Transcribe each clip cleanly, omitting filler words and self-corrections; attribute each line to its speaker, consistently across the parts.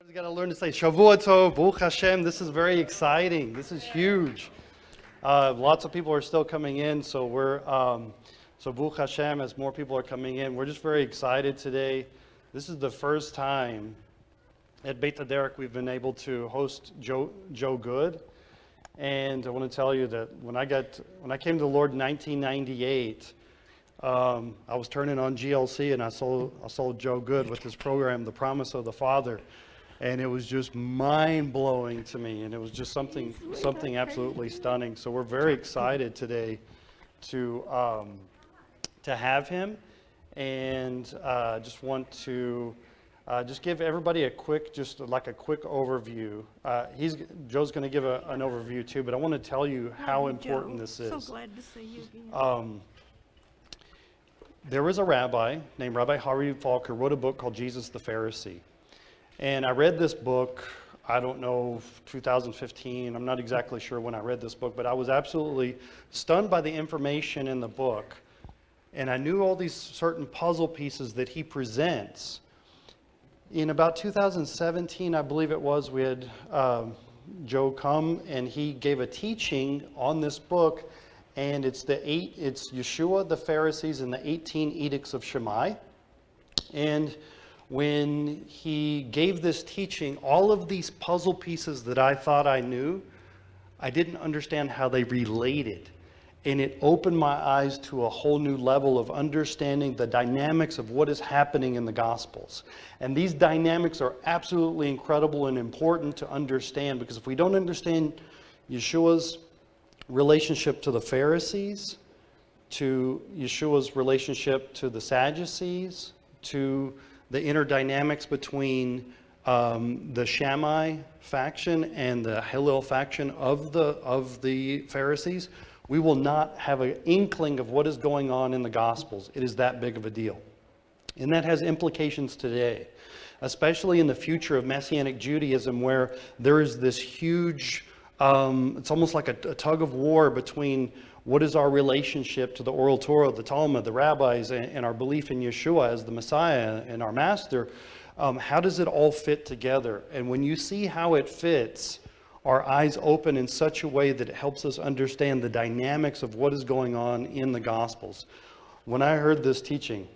Speaker 1: You got to learn to say Shavua Tov, Baruch Hashem. This is very exciting. This is huge. Lots of people are still coming in, so so Baruch Hashem, as more people are coming in, we're just very excited today. This is the first time at Beit HaDerek we've been able to host Joe Good, and I want to tell you that when I came to the Lord in 1998. I was turning on GLC and I saw Joe Good with his program, The Promise of the Father, and it was just mind-blowing to me, and it was just something absolutely stunning. So we're very excited today to have him, and just want to just give everybody a quick overview. Joe's going to give an overview too, but I want to tell you how important this is.
Speaker 2: So glad to see you again.
Speaker 1: There was a rabbi named Rabbi Harvey Falk who wrote a book called Jesus the Pharisee. And I read this book, I don't know, 2015. I'm not exactly sure when I read this book, but I was absolutely stunned by the information in the book. And I knew all these certain puzzle pieces that he presents. In about 2017, I believe it was, we had Joe come and he gave a teaching on this book. And it's Yeshua, the Pharisees, and the 18 Edicts of Shammai. And when he gave this teaching, all of these puzzle pieces that I thought I knew, I didn't understand how they related. And it opened my eyes to a whole new level of understanding the dynamics of what is happening in the Gospels. And these dynamics are absolutely incredible and important to understand, because if we don't understand Yeshua's relationship to the Pharisees, to Yeshua's relationship to the Sadducees, to the inner dynamics between the Shammai faction and the Hillel faction of the Pharisees, we will not have an inkling of what is going on in the Gospels. It is that big of a deal. And that has implications today, especially in the future of Messianic Judaism, where there is this huge it's almost like a tug of war between what is our relationship to the oral Torah, the Talmud, the rabbis, and our belief in Yeshua as the Messiah and our Master. How does it all fit together? And when you see how it fits, our eyes open in such a way that it helps us understand the dynamics of what is going on in the Gospels. When I heard this teaching,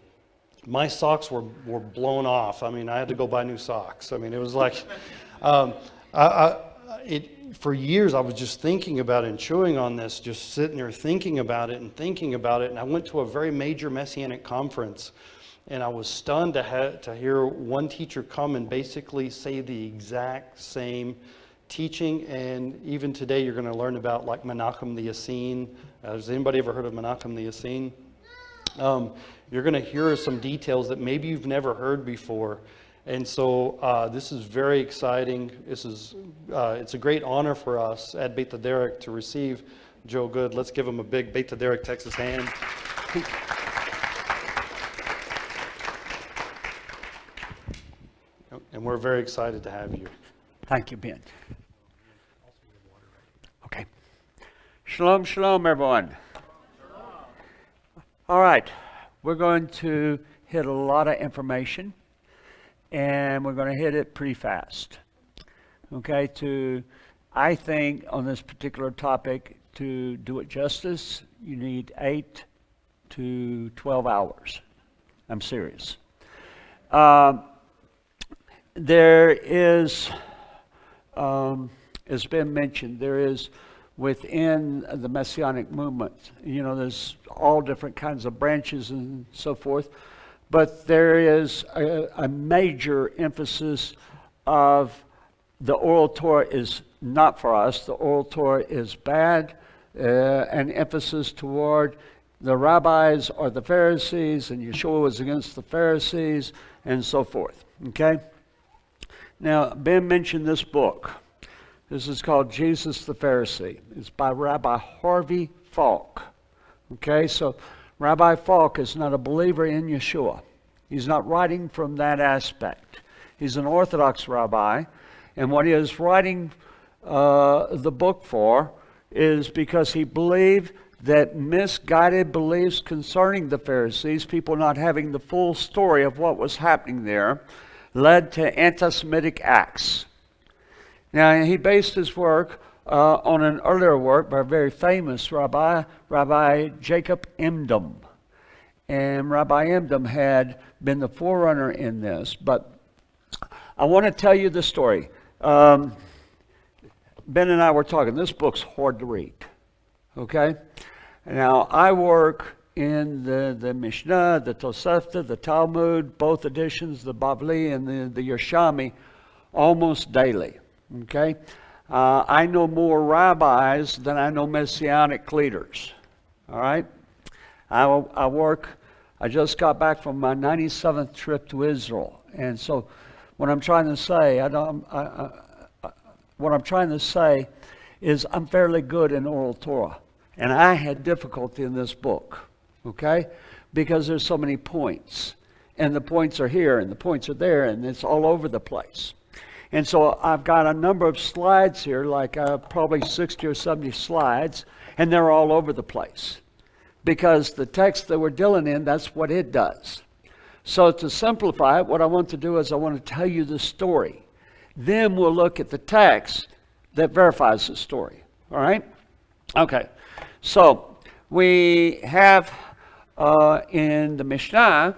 Speaker 1: my socks were blown off. I mean, I had to go buy new socks. I mean, it was like... For years, I was just thinking about it and chewing on this, just sitting there thinking about it. And I went to a very major Messianic conference, and I was stunned to hear one teacher come and basically say the exact same teaching. And even today, you're going to learn about like Menachem the Essene. Has anybody ever heard of Menachem the Essene? You're going to hear some details that maybe you've never heard before. And so this is very exciting. It's a great honor for us at Beit HaDerek to receive Joe Good. Let's give him a big Beit HaDerek Texas hand. And we're very excited to have you.
Speaker 3: Thank you, Ben. Okay. Shalom, shalom, everyone. All right. We're going to hit a lot of information, and we're going to hit it pretty fast. Okay, I think on this particular topic, to do it justice, you need 8 to 12 hours. I'm serious. There is, as been mentioned, there is within the Messianic movement, there's all different kinds of branches and so forth. But there is a major emphasis of the oral Torah is not for us. The oral Torah is bad. An emphasis toward the rabbis or the Pharisees, and Yeshua was against the Pharisees, and so forth. Okay? Now, Ben mentioned this book. This is called Jesus the Pharisee. It's by Rabbi Harvey Falk. Okay, so Rabbi Falk is not a believer in Yeshua. He's not writing from that aspect. He's an Orthodox rabbi, and what he is writing the book for is because he believed that misguided beliefs concerning the Pharisees, people not having the full story of what was happening there, led to anti-Semitic acts. Now, he based his work on an earlier work by a very famous rabbi, Rabbi Jacob Emdom. And Rabbi Emdom had been the forerunner in this. But I want to tell you the story. Ben and I were talking. This book's hard to read. Okay? Now, I work in the Mishnah, the Tosefta, the Talmud, both editions, the Bavli and the Yerushalmi, almost daily. Okay? I know more rabbis than I know Messianic leaders. All right? I just got back from my 97th trip to Israel. And so what I'm trying to say, is I'm fairly good in oral Torah. And I had difficulty in this book, okay? Because there's so many points. And the points are here, and the points are there, and it's all over the place. And so I've got a number of slides here, like probably 60 or 70 slides, and they're all over the place. Because the text that we're dealing in, that's what it does. So to simplify it, what I want to do is I want to tell you the story. Then we'll look at the text that verifies the story. All right? Okay. So we have in the Mishnah,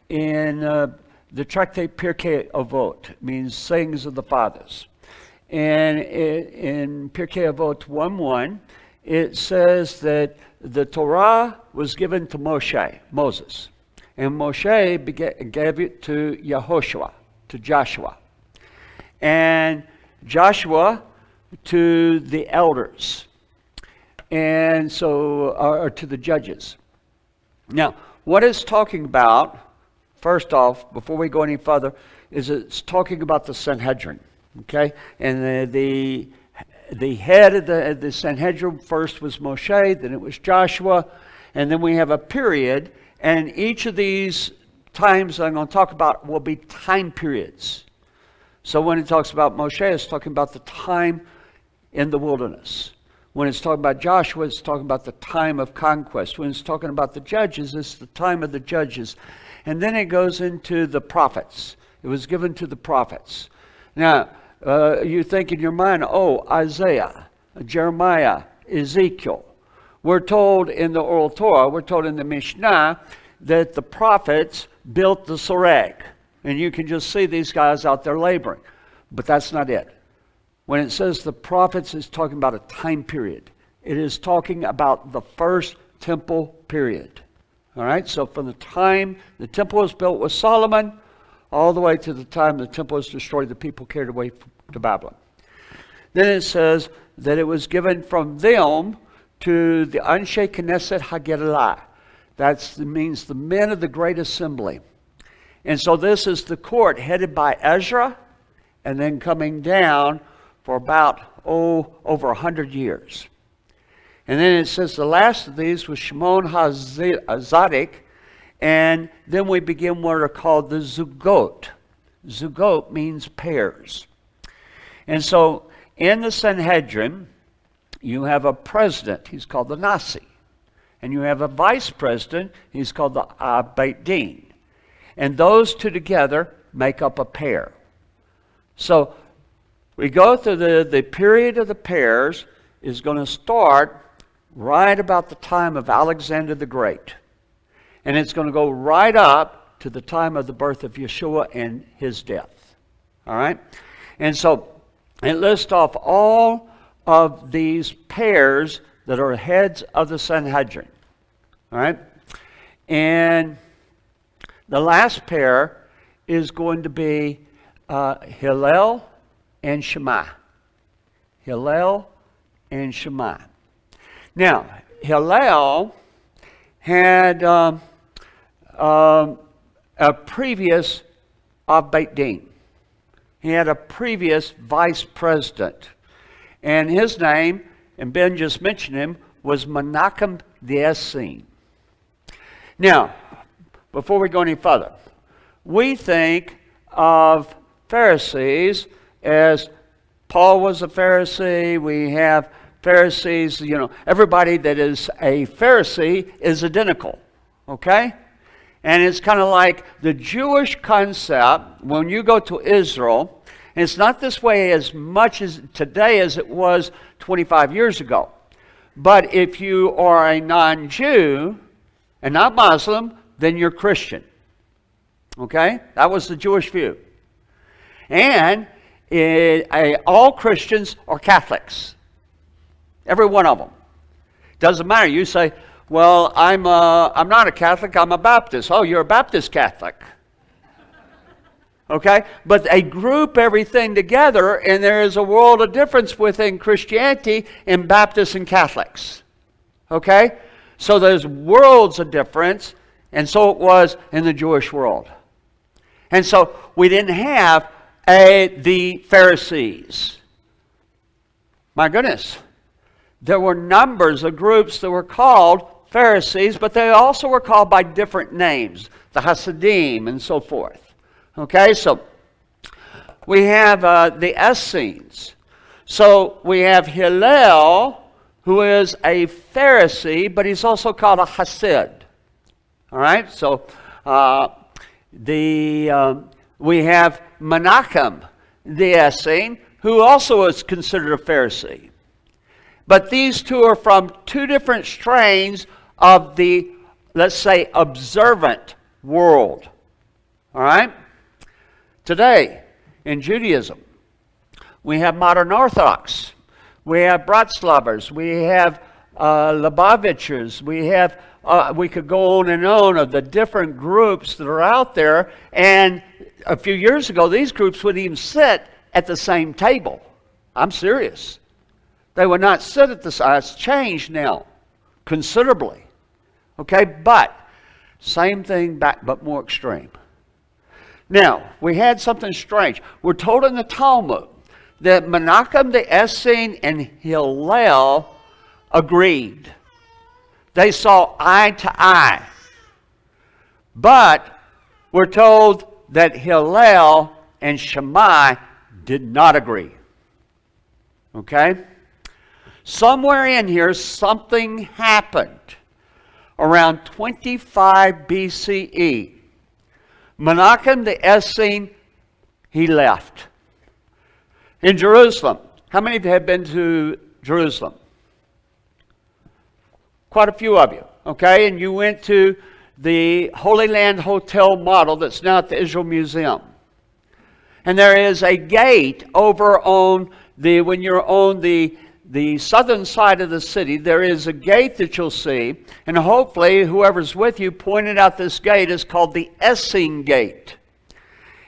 Speaker 3: in the Tractate Pirkei Avot, means sayings of the fathers. And in Pirkei Avot 1:1, it says that the Torah was given to Moses. And Moshe gave it to Yehoshua, to Joshua. And Joshua to the elders. And so, or to the judges. Now, what it's talking about, first off, before we go any further, is it's talking about the Sanhedrin. Okay? And the head of the Sanhedrin first was Moshe, then it was Joshua, and then we have a period, and each of these times I'm going to talk about will be time periods. So when it talks about Moshe, it's talking about the time in the wilderness. When it's talking about Joshua, it's talking about the time of conquest. When it's talking about the judges, it's the time of the judges. And then it goes into the prophets. It was given to the prophets. Now, you think in your mind, Isaiah, Jeremiah, Ezekiel. We're told in the Oral Torah, we're told in the Mishnah, that the prophets built the Soreg. And you can just see these guys out there laboring. But that's not it. When it says the prophets, it's talking about a time period. It is talking about the first temple period. All right? So from the time the temple was built with Solomon, all the way to the time the temple was destroyed, the people carried away to Babylon. Then it says that it was given from them to the Anshe Knesset HaGedalah. That means the men of the great assembly. And so this is the court headed by Ezra, and then coming down for about, over 100 years. And then it says the last of these was Shimon HaZaddik, and then we begin what are called the Zugot. Zugot means pairs. And so in the Sanhedrin, you have a president, he's called the Nasi. And you have a vice president, he's called the Beit Din. And those two together make up a pair. So we go through the period of the pairs is going to start right about the time of Alexander the Great. And it's going to go right up to the time of the birth of Yeshua and his death. All right? And so it lists off all of these pairs that are heads of the Sanhedrin. All right? And the last pair is going to be Hillel and Shammai. Hillel and Shammai. Now, Hillel had a previous Beit Din. He had a previous vice president. And his name, and Ben just mentioned him, was Menachem the Essene. Now, before we go any further, we think of Pharisees as Paul was a Pharisee. We have Pharisees, everybody that is a Pharisee is identical, okay? And it's kind of like the Jewish concept when you go to Israel. And it's not this way as much as today as it was 25 years ago. But if you are a non-Jew and not Muslim, then you're Christian. Okay? That was the Jewish view. And all Christians are Catholics. Every one of them. Doesn't matter. You say, well, I'm not a Catholic, I'm a Baptist. Oh, you're a Baptist Catholic. Okay? But they group everything together, and there is a world of difference within Christianity and Baptists and Catholics. Okay? So there's worlds of difference, and so it was in the Jewish world. And so we didn't have the Pharisees. My goodness. There were numbers of groups that were called Pharisees, but they also were called by different names, the Hasidim and so forth. Okay, so we have the Essenes. So we have Hillel, who is a Pharisee, but he's also called a Hasid. All right, so we have Menachem, the Essene, who also is considered a Pharisee. But these two are from two different strains of the, let's say, observant world. All right? Today, in Judaism, we have modern Orthodox. We have Bratzlavers. We have Lubavitchers. We could go on and on of the different groups that are out there. And a few years ago, these groups wouldn't even sit at the same table. I'm serious. They would not sit at the side. It's changed now considerably. Okay, but same thing back, but more extreme. Now, we had something strange. We're told in the Talmud that Menachem the Essene and Hillel agreed. They saw eye to eye. But we're told that Hillel and Shammai did not agree. Okay? Somewhere in here, something happened. Around 25 BCE, Menachem the Essene, he left. In Jerusalem, how many of you have been to Jerusalem? Quite a few of you, okay? And you went to the Holy Land Hotel model that's now at the Israel Museum. And there is a gate over on when you're on the southern side of the city, there is a gate that you'll see, and hopefully whoever's with you pointed out this gate is called the Essene Gate.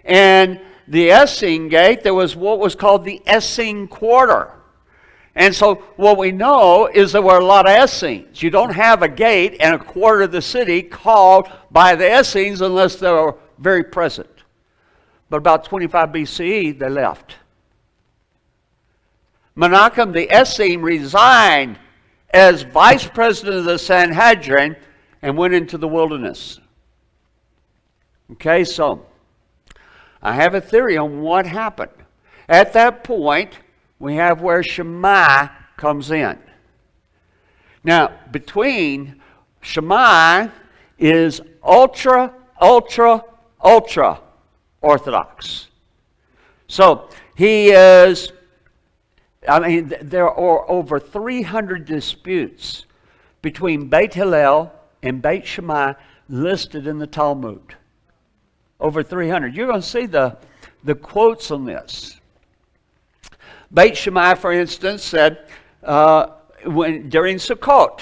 Speaker 3: And the Essene Gate, there was what was called the Essene Quarter. And so what we know is there were a lot of Essenes. You don't have a gate and a quarter of the city called by the Essenes unless they were very present. But about 25 BCE, they left. Menachem the Essene resigned as vice president of the Sanhedrin and went into the wilderness. Okay, so I have a theory on what happened. At that point, we have where Shammai comes in. Now, between Shammai is ultra Orthodox. So he is, there are over 300 disputes between Beit Hillel and Beit Shammai listed in the Talmud. Over 300. You're going to see the quotes on this. Beit Shammai, for instance, said during Sukkot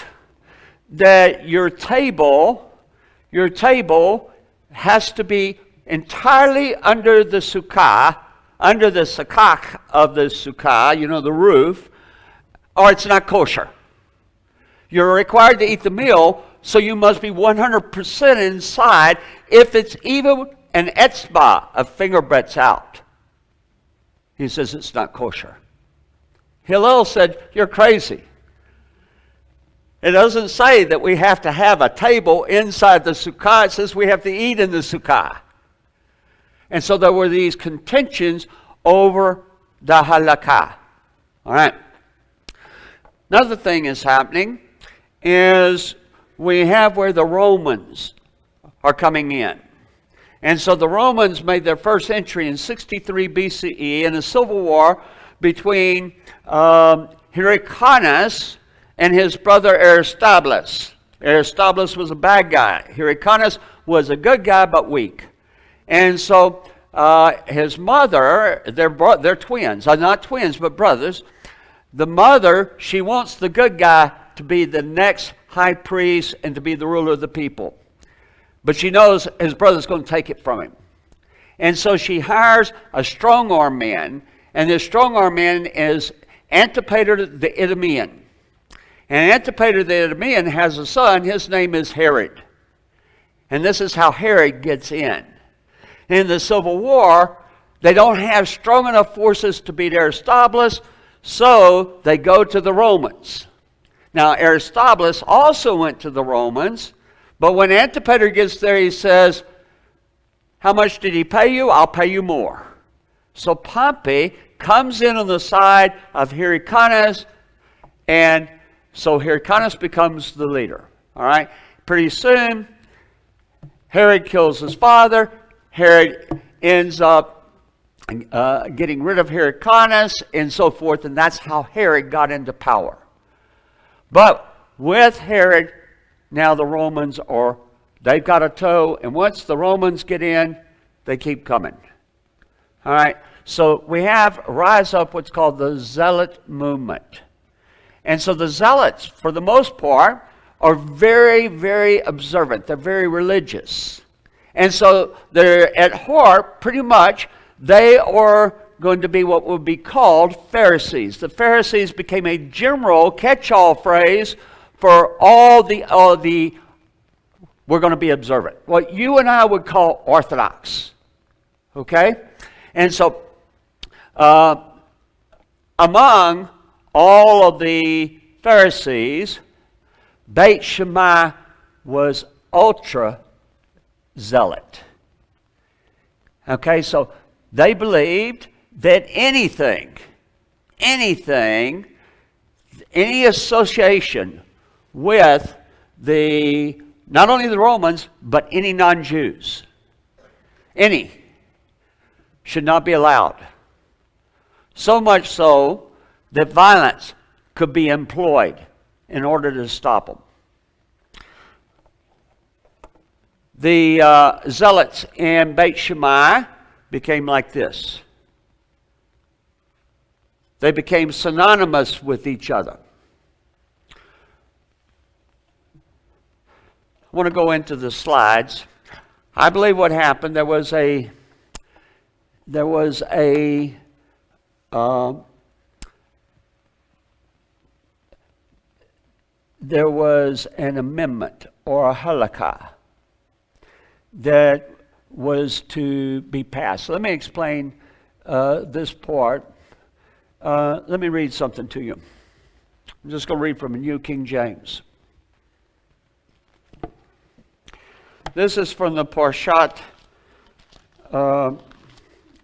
Speaker 3: that your table has to be entirely under the sukkah, under the sakak of the sukkah, the roof, or it's not kosher. You're required to eat the meal, so you must be 100% inside. If it's even an etzbah, a finger breadth out, he says it's not kosher. Hillel said, you're crazy. It doesn't say that we have to have a table inside the sukkah. It says we have to eat in the sukkah. And so there were these contentions over the halakha. All right. Another thing is happening is we have where the Romans are coming in. And so the Romans made their first entry in 63 BCE in a civil war between Hyrcanus and his brother Aristobulus. Aristobulus was a bad guy. Hyrcanus was a good guy but weak. And so his mother, they're twins, not twins but brothers. The mother, she wants the good guy to be the next high priest and to be the ruler of the people. But she knows his brother's going to take it from him. And so she hires a strong-arm man, and this strong-arm man is Antipater the Idumean. And Antipater the Idumean has a son, his name is Herod. And this is how Herod gets in. In the Civil War, they don't have strong enough forces to beat Aristobulus, so they go to the Romans. Now, Aristobulus also went to the Romans, but when Antipater gets there, he says, how much did he pay you? I'll pay you more. So Pompey comes in on the side of Hyrcanus, and so Hyrcanus becomes the leader. All right? Pretty soon, Herod kills his father. Herod ends up getting rid of Hyrcanus and so forth, and that's how Herod got into power. But with Herod, now the Romans they've got a toe, and once the Romans get in, they keep coming. All right? So we rise up what's called the Zealot movement. And so the Zealots, for the most part, are very, very observant. They're very religious. And so they're at heart, pretty much, they are going to be what would be called Pharisees. The Pharisees became a general catch-all phrase for all the we're going to be observant. What you and I would call orthodox. Okay? And so, among all of the Pharisees, Beit Shammai was ultra zealot. Okay, so they believed that anything, any association with not only the Romans, but any non-Jews, should not be allowed. So much so that violence could be employed in order to stop them. The zealots in Beit Shammai became like this. They became synonymous with each other. I want to go into the slides. I believe what happened, there was an amendment or a halakha that was to be passed. Let me explain this part. Let me read something to you. I'm just going to read from the New King James. This is from the Parshat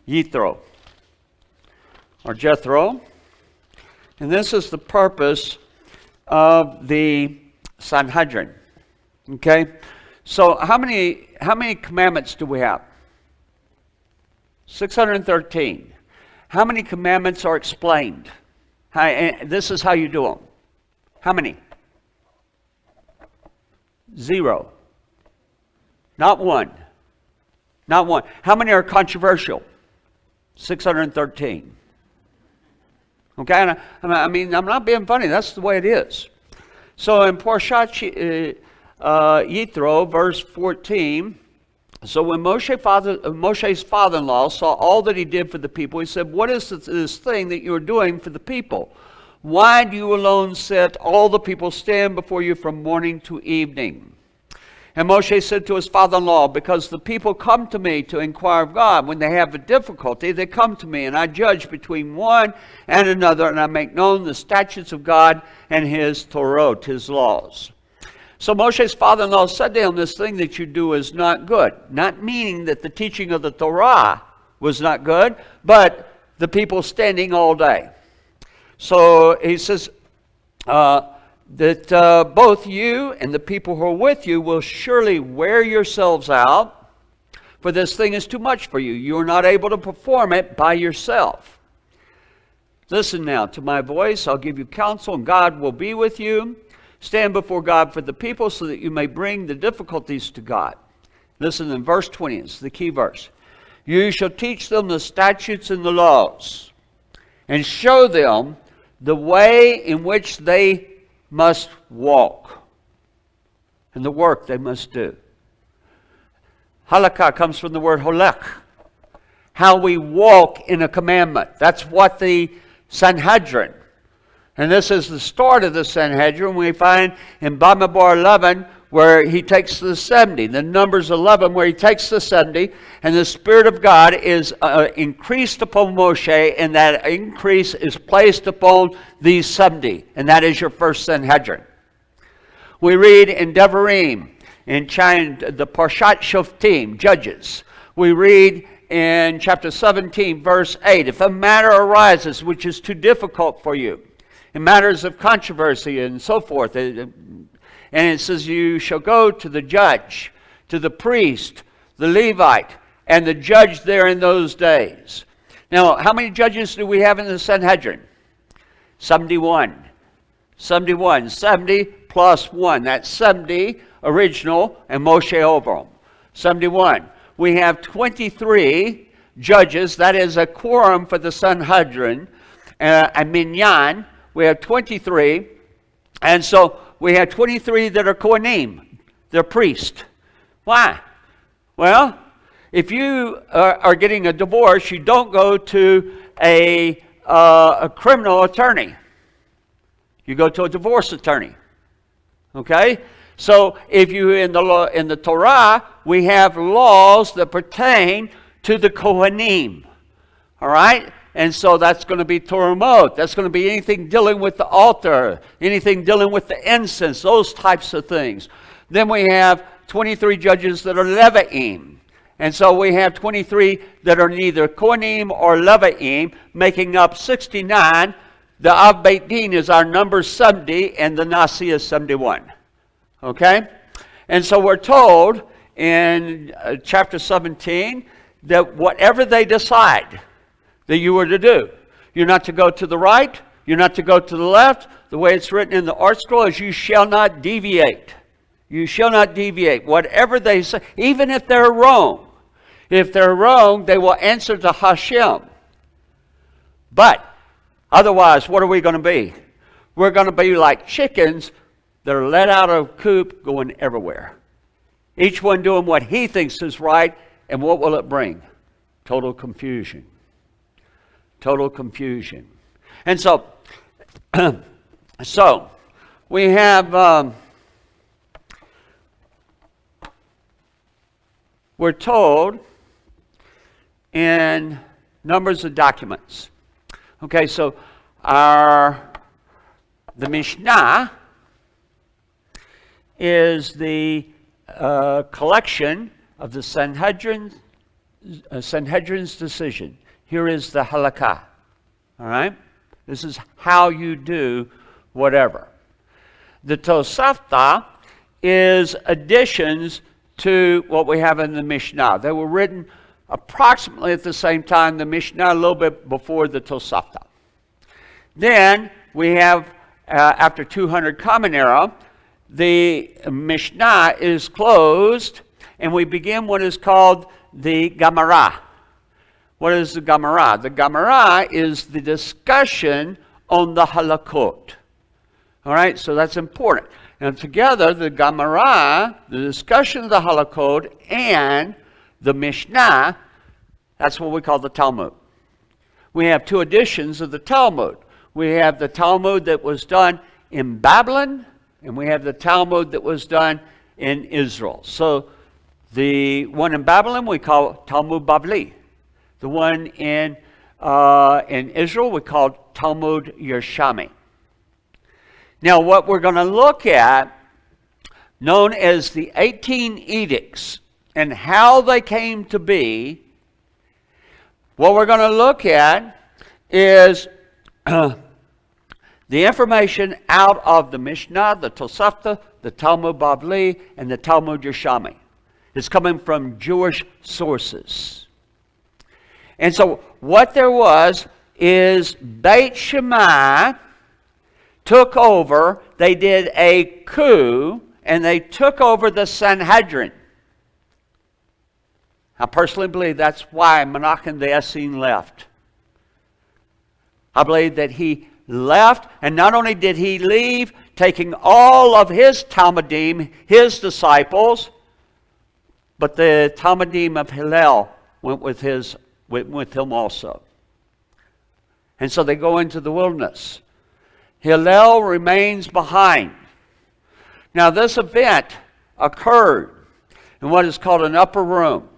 Speaker 3: Yithro, or Jethro. And this is the purpose of the Sanhedrin. Okay? So how many commandments do we have? 613. How many commandments are explained? This is how you do them. How many? 0. Not one. Not one. How many are controversial? 613. Okay? And I mean, I'm not being funny. That's the way it is. So in Parshat Yithro, verse 14, so when Moshe's father-in-law saw all that he did for the people, he said, what is this thing that you are doing for the people? Why do you alone sit? All the people stand before you from morning to evening. And Moshe said to his father-in-law, because the people come to me to inquire of God. When they have a difficulty, they come to me, and I judge between one and another, and I make known the statutes of God and his Torah, his laws. So Moshe's father-in-law said to him, this thing that you do is not good. Not meaning that the teaching of the Torah was not good, but the people standing all day. So he says, that both you and the people who are with you will surely wear yourselves out, for this thing is too much for you. You are not able to perform it by yourself. Listen now to my voice. I'll give you counsel, and God will be with you. Stand before God for the people so that you may bring the difficulties to God. Listen in verse 20. It's the key verse. You shall teach them the statutes and the laws, and show them the way in which they must walk, and the work they must do. Halakha comes from the word holech, how we walk in a commandment. That's what the Sanhedrin, and this is the start of the Sanhedrin. We find in Bamidbar 11 where he takes the 70, the Numbers 11 where he takes the 70, and the Spirit of God is increased upon Moshe, and that increase is placed upon these 70, and that is your first Sanhedrin. We read in Devarim, in the Parshat Shoftim, Judges. We read in chapter 17, verse 8, if a matter arises which is too difficult for you, in matters of controversy and so forth, and it says, you shall go to the judge, to the priest, the Levite, and the judge there in those days. Now, how many judges do we have in the Sanhedrin? 71. 71. 70 plus 1. That's 70 original, and Moshe over them. 71. We have 23 judges. That is a quorum for the Sanhedrin. A minyan. We have 23. And so we have 23 that are kohanim. They're priests. Why? Well, if you are getting a divorce, you don't go to a criminal attorney. You go to a divorce attorney. Okay? So if you in the Torah, we have laws that pertain to the kohanim. All right? And so that's going to be Torah. That's going to be anything dealing with the altar, anything dealing with the incense, those types of things. Then we have 23 judges that are Levi'im. And so we have 23 that are neither Kohanim or Levi'im, making up 69. The Av Beit Din is our number 70, and the Nasi is 71. Okay? And so we're told in chapter 17 that whatever they decide that you are to do, you're not to go to the right, you're not to go to the left. The way it's written in the art scroll is you shall not deviate. You shall not deviate. Whatever they say, even if they're wrong. If they're wrong, they will answer to Hashem. But otherwise, what are we going to be? We're going to be like chickens that are let out of a coop going everywhere. Each one doing what he thinks is right, and what will it bring? Total confusion. Total confusion. And so, we have, we're told in numbers of documents. Okay, so the Mishnah is the collection of the Sanhedrin's decision. Here is the halakha. All right? This is how you do whatever. The Tosafta is additions to what we have in the Mishnah. They were written approximately at the same time, the Mishnah a little bit before the Tosafta. Then we have, after 200 Common Era, the Mishnah is closed, and we begin what is called the Gemara. What is the Gemara? The Gemara is the discussion on the halakot. All right, so that's important. And together, the Gemara, the discussion of the halakot, and the Mishnah, that's what we call the Talmud. We have two editions of the Talmud. We have the Talmud that was done in Babylon, and we have the Talmud that was done in Israel. So the one in Babylon we call Talmud Bavli. The one in Israel we call Talmud Yerushalmi. Now what we're going to look at, known as the 18 Edicts, and how they came to be, what we're going to look at is the information out of the Mishnah, the Tosafta, the Talmud Bavli, and the Talmud Yerushalmi. It's coming from Jewish sources. And so what there was is Beit Shammai took over, they did a coup, and they took over the Sanhedrin. I personally believe that's why Menachem the Essene left. I believe that he left, and not only did he leave, taking all of his Talmudim, his disciples, but the Talmudim of Hillel went with him also. And so they go into the wilderness. Hillel remains behind. Now this event occurred in what is called an upper room.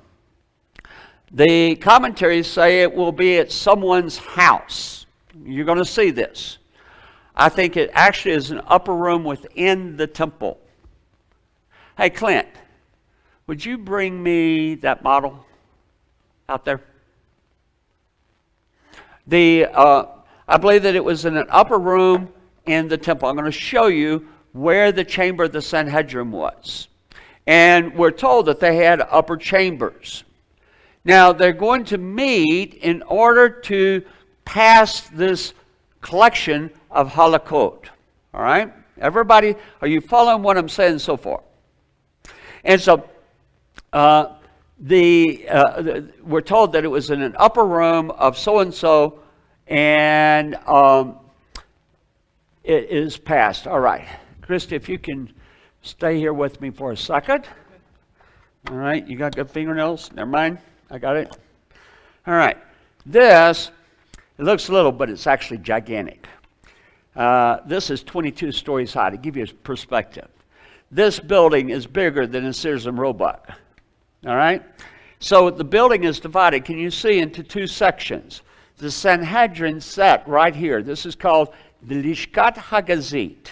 Speaker 3: The commentaries say it will be at someone's house. You're going to see this. I think it actually is an upper room within the temple. Hey, Clint, would you bring me that model out there? I believe that it was in an upper room in the temple. I'm going to show you where the chamber of the Sanhedrin was. And we're told that they had upper chambers. Now, they're going to meet in order to pass this collection of halakot. All right? Everybody, are you following what I'm saying so far? And so, we're told that it was in an upper room of so-and-so, and it is passed. All right. Christy, if you can stay here with me for a second. All right. You got good fingernails? Never mind. I got it. All right. This, it looks little, but it's actually gigantic. This is 22 stories high, to give you a perspective. This building is bigger than a Sears and Roebuck. All right? So the building is divided, can you see, into two sections. The Sanhedrin sat right here. This is called the Lishkat Hagazit.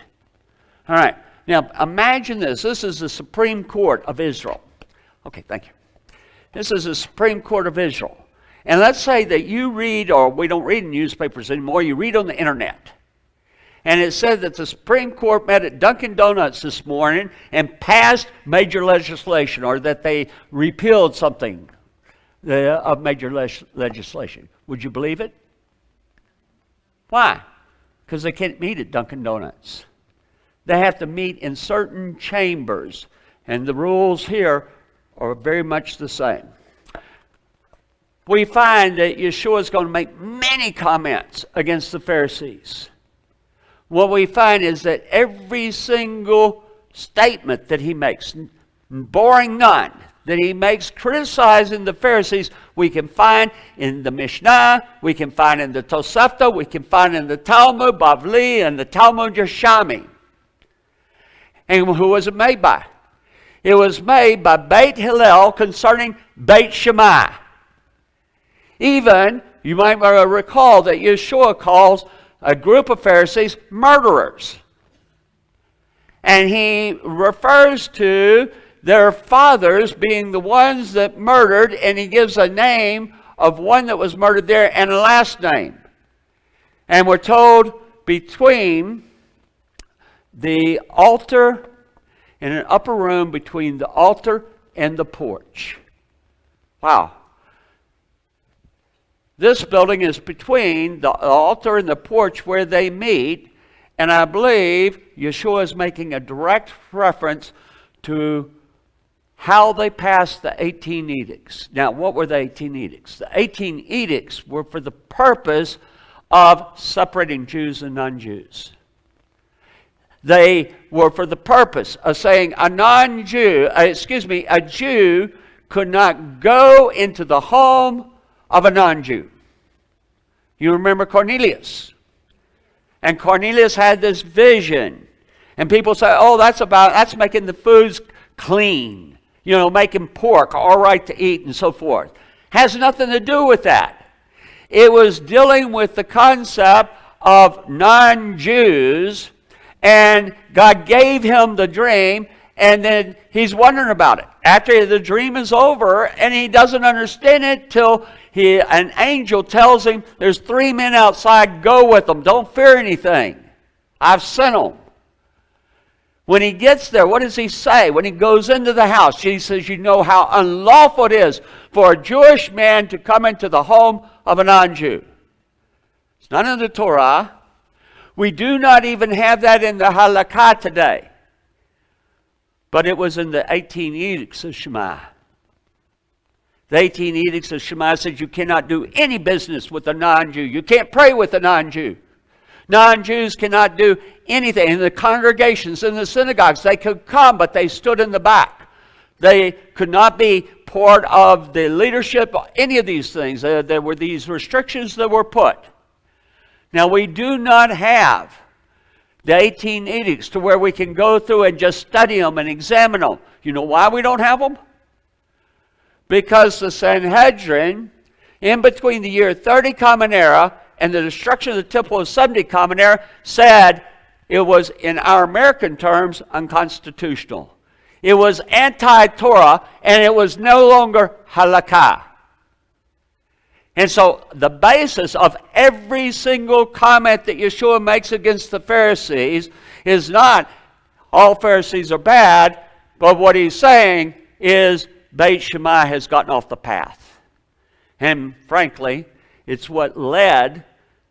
Speaker 3: All right. Now, imagine this. This is the Supreme Court of Israel. Okay, thank you. This is the Supreme Court of Israel. And let's say that you read, or we don't read in newspapers anymore, you read on the internet. And it said that the Supreme Court met at Dunkin' Donuts this morning and passed major legislation, or that they repealed something of major legislation. Would you believe it? Why? Because they can't meet at Dunkin' Donuts. They have to meet in certain chambers. And the rules here are very much the same. We find that Yeshua is going to make many comments against the Pharisees. What we find is that every single statement that he makes, barring none, that he makes criticizing the Pharisees, we can find in the Mishnah, we can find in the Tosafta, we can find in the Talmud Bavli and the Talmud Yerushalmi. And who was it made by? It was made by Beit Hillel concerning Beit Shammai. Even, you might recall that Yeshua calls a group of Pharisees murderers. And he refers to their fathers being the ones that murdered, and he gives a name of one that was murdered there and a last name. And we're told between the altar, in an upper room between the altar and the porch. Wow. This building is between the altar and the porch where they meet, and I believe Yeshua is making a direct reference to how they passed the 18 edicts. Now, what were the 18 edicts? The 18 edicts were for the purpose of separating Jews and non-Jews. They were for the purpose of saying a Jew could not go into the home of a non-Jew. You remember Cornelius. And Cornelius had this vision. And people say, oh, that's making the foods clean. You know, making pork all right to eat and so forth. Has nothing to do with that. It was dealing with the concept of non-Jews, and God gave him the dream, and then he's wondering about it. After the dream is over, and he doesn't understand it till an angel tells him, there's 3 men outside, go with them, don't fear anything. I've sent them. When he gets there, what does he say? When he goes into the house, he says, you know how unlawful it is for a Jewish man to come into the home of a non-Jew. It's not in the Torah. We do not even have that in the halakha today. But it was in the 18 Edicts of Shammai. The 18 Edicts of Shammai said you cannot do any business with a non-Jew. You can't pray with a non-Jew. Non-Jews cannot do anything. In the congregations, in the synagogues, they could come, but they stood in the back. They could not be part of the leadership, any of these things. There were these restrictions that were put. Now, we do not have the 18 edicts to where we can go through and just study them and examine them. You know why we don't have them? Because the Sanhedrin, in between the year 30 Common Era and the destruction of the temple of 70 Common Era, said it was, in our American terms, unconstitutional. It was anti-Torah, and it was no longer halakha. And so the basis of every single comment that Yeshua makes against the Pharisees is not all Pharisees are bad, but what he's saying is Beit Shammai has gotten off the path. And frankly, it's what led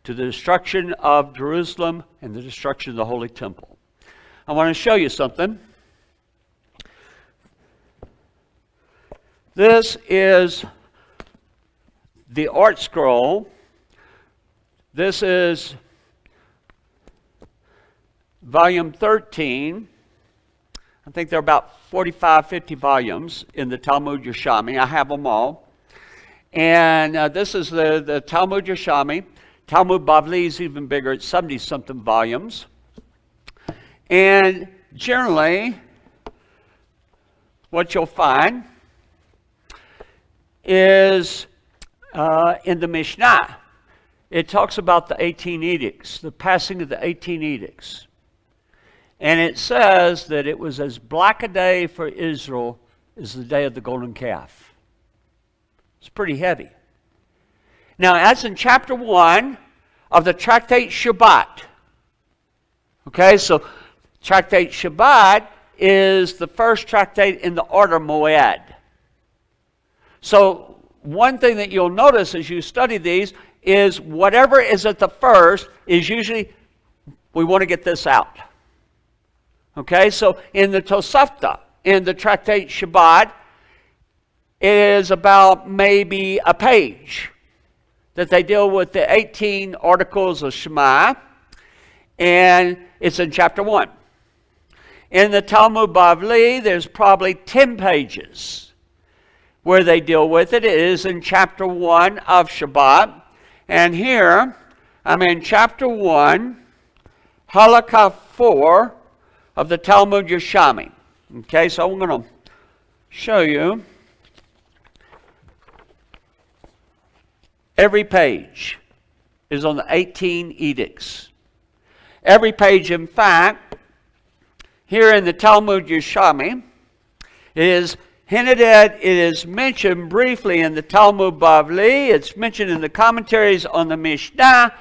Speaker 3: to the destruction of Jerusalem and the destruction of the Holy Temple. I want to show you something. This is the art scroll. This is volume 13. I think there are about 45, 50 volumes in the Talmud Yerushalmi. I have them all. And this is the Talmud Yerushalmi. Talmud Bavli is even bigger. It's 70-something volumes. And generally, what you'll find is in the Mishnah, it talks about the 18 edicts, the passing of the 18 edicts. And it says that it was as black a day for Israel as the day of the golden calf. It's pretty heavy. Now, as in chapter 1 of the Tractate Shabbat. Okay, so Tractate Shabbat is the first tractate in the order Moed. So one thing that you'll notice as you study these is whatever is at the first is usually, we want to get this out. Okay, so in the Tosafta, in the Tractate Shabbat, it is about maybe a page that they deal with the 18 articles of Shammai, and it's in chapter 1. In the Talmud Bavli, there's probably 10 pages where they deal with it. It is in chapter 1 of Shabbat. And here, I'm in chapter 1, Halakha 4 of the Talmud Yerushalmi. Okay, so I'm going to show you every page is on the 18 edicts. Every page, in fact, here in the Talmud Yerushalmi, it is hinted at, it is mentioned briefly in the Talmud Bavli, it's mentioned in the commentaries on the Mishnah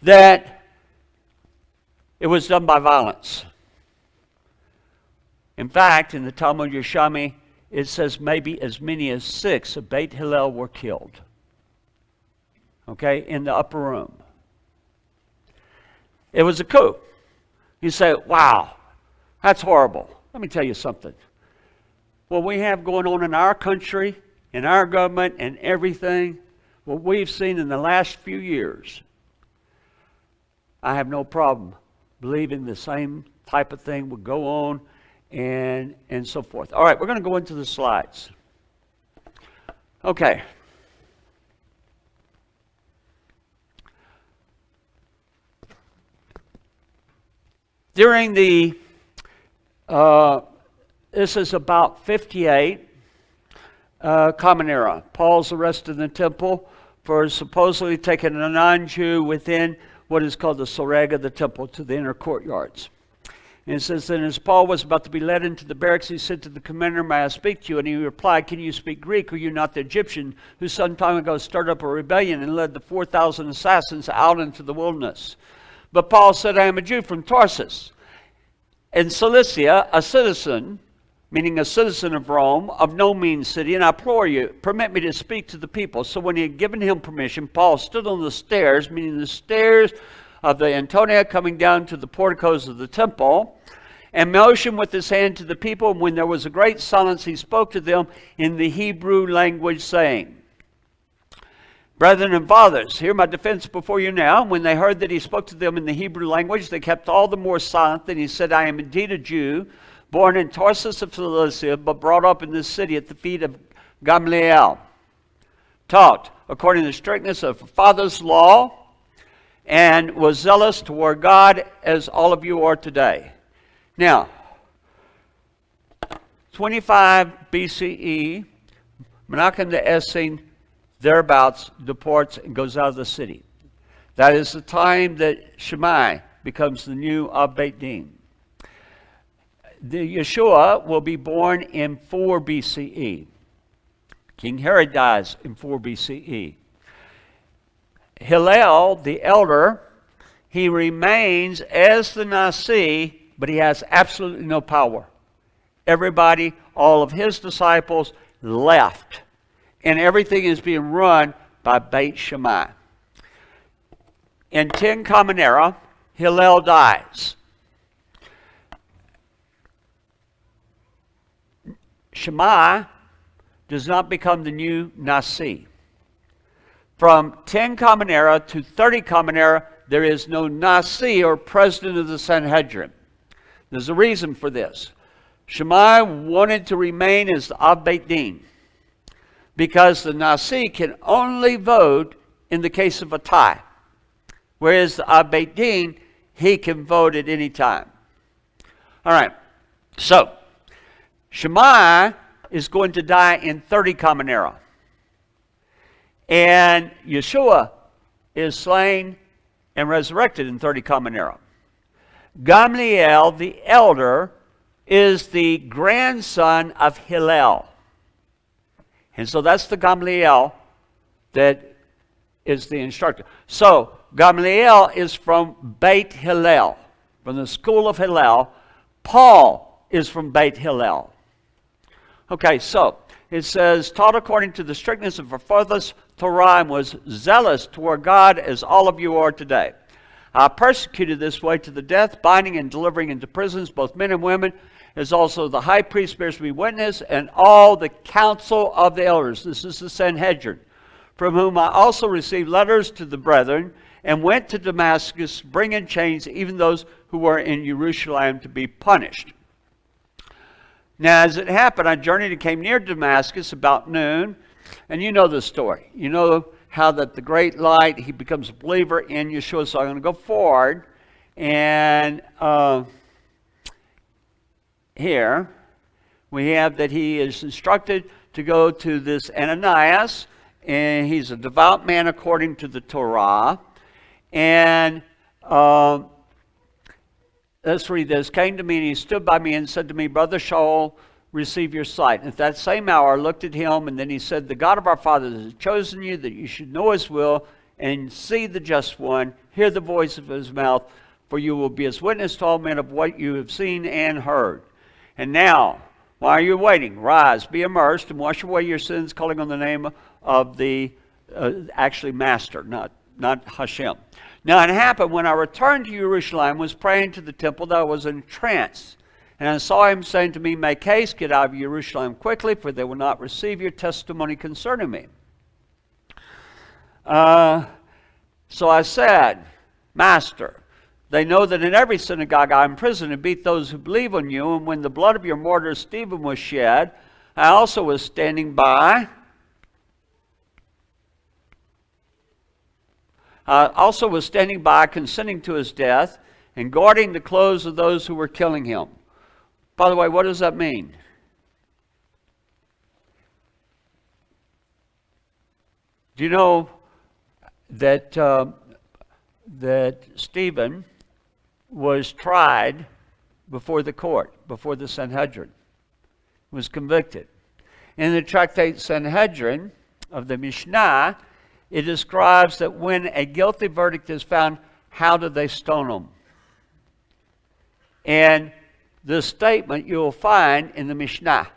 Speaker 3: that it was done by violence. In fact, in the Talmud Yerushalmi, it says maybe as many as 6 of Beit Hillel were killed. Okay, in the upper room. It was a coup. You say, wow, that's horrible. Let me tell you something. What we have going on in our country, in our government, and everything, what we've seen in the last few years, I have no problem believing the same type of thing would go on and so forth. All right, we're going to go into the slides. Okay. During the, this is about 58 Common Era. Paul's arrested in the temple for supposedly taking a non-Jew within what is called the soreg of the temple to the inner courtyards. And it says, then as Paul was about to be led into the barracks, he said to the commander, may I speak to you? And he replied, can you speak Greek? Are you not the Egyptian who some time ago stirred up a rebellion and led the 4,000 assassins out into the wilderness? But Paul said, I am a Jew from Tarsus, in Cilicia, a citizen, meaning a citizen of Rome, of no mean city, and I implore you, permit me to speak to the people. So when he had given him permission, Paul stood on the stairs, meaning the stairs of the Antonia coming down to the porticos of the temple, and motioned with his hand to the people. And when there was a great silence, he spoke to them in the Hebrew language, saying, Brethren and fathers, hear my defense before you now. When they heard that he spoke to them in the Hebrew language, they kept all the more silent. Then he said, I am indeed a Jew, born in Tarsus of Cilicia, but brought up in this city at the feet of Gamaliel, taught according to the strictness of father's law, and was zealous toward God as all of you are today. Now, 25 BCE, Menachem the Essene, thereabouts, departs and goes out of the city. That is the time that Shammai becomes the new Beit Din. The Yeshua will be born in 4 BCE. King Herod dies in 4 BCE. Hillel, the elder, he remains as the Nasi, but he has absolutely no power. Everybody, all of his disciples left. And everything is being run by Beit Shammai. In 10 Common Era, Hillel dies. Shammai does not become the new Nasi. From 10 Common Era to 30 Common Era, there is no Nasi or president of the Sanhedrin. There's a reason for this. Shammai wanted to remain as the Beit Din because the Nasi can only vote in the case of a tie, whereas the Beit Din, he can vote at any time. All right, so Shammai is going to die in 30 Common Era. And Yeshua is slain and resurrected in 30 Common Era. Gamaliel, the elder, is the grandson of Hillel. And so that's the Gamaliel that is the instructor. So Gamaliel is from Beit Hillel, from the school of Hillel. Paul is from Beit Hillel. Okay, so it says, taught according to the strictness of our fathers' Torah, and was zealous toward God as all of you are today. I persecuted this way to the death, binding and delivering into prisons both men and women, as also the high priest bears me witness, and all the council of the elders. This is the Sanhedrin, from whom I also received letters to the brethren, and went to Damascus, bringing chains even those who were in Jerusalem to be punished. Now, as it happened, I journeyed and came near Damascus about noon. And you know the story. You know how that the great light, he becomes a believer in Yeshua. So I'm going to go forward. And here we have that he is instructed to go to this Ananias. And he's a devout man according to the Torah. And let's read this. Came to me and he stood by me and said to me, Brother Shaul, receive your sight. And at that same hour I looked at him, and then he said, the God of our fathers has chosen you that you should know his will and see the just one, hear the voice of his mouth, for you will be his witness to all men of what you have seen and heard. And now, while you're waiting, rise, be immersed, and wash away your sins, calling on the name of the actually master, not Hashem. Now it happened when I returned to Jerusalem, was praying to the temple, that I was in trance. And I saw him saying to me, make haste, get out of Jerusalem quickly, for they will not receive your testimony concerning me. So I said, Master, they know that in every synagogue I imprison and beat those who believe on you. And when the blood of your martyr Stephen was shed, I also was standing by. Consenting to his death and guarding the clothes of those who were killing him. By the way, what does that mean? Do you know that that Stephen was tried before the court, before the Sanhedrin, was convicted? In the tractate Sanhedrin of the Mishnah, it describes that when a guilty verdict is found, how did they stone him? And this statement you'll find in the Mishnah.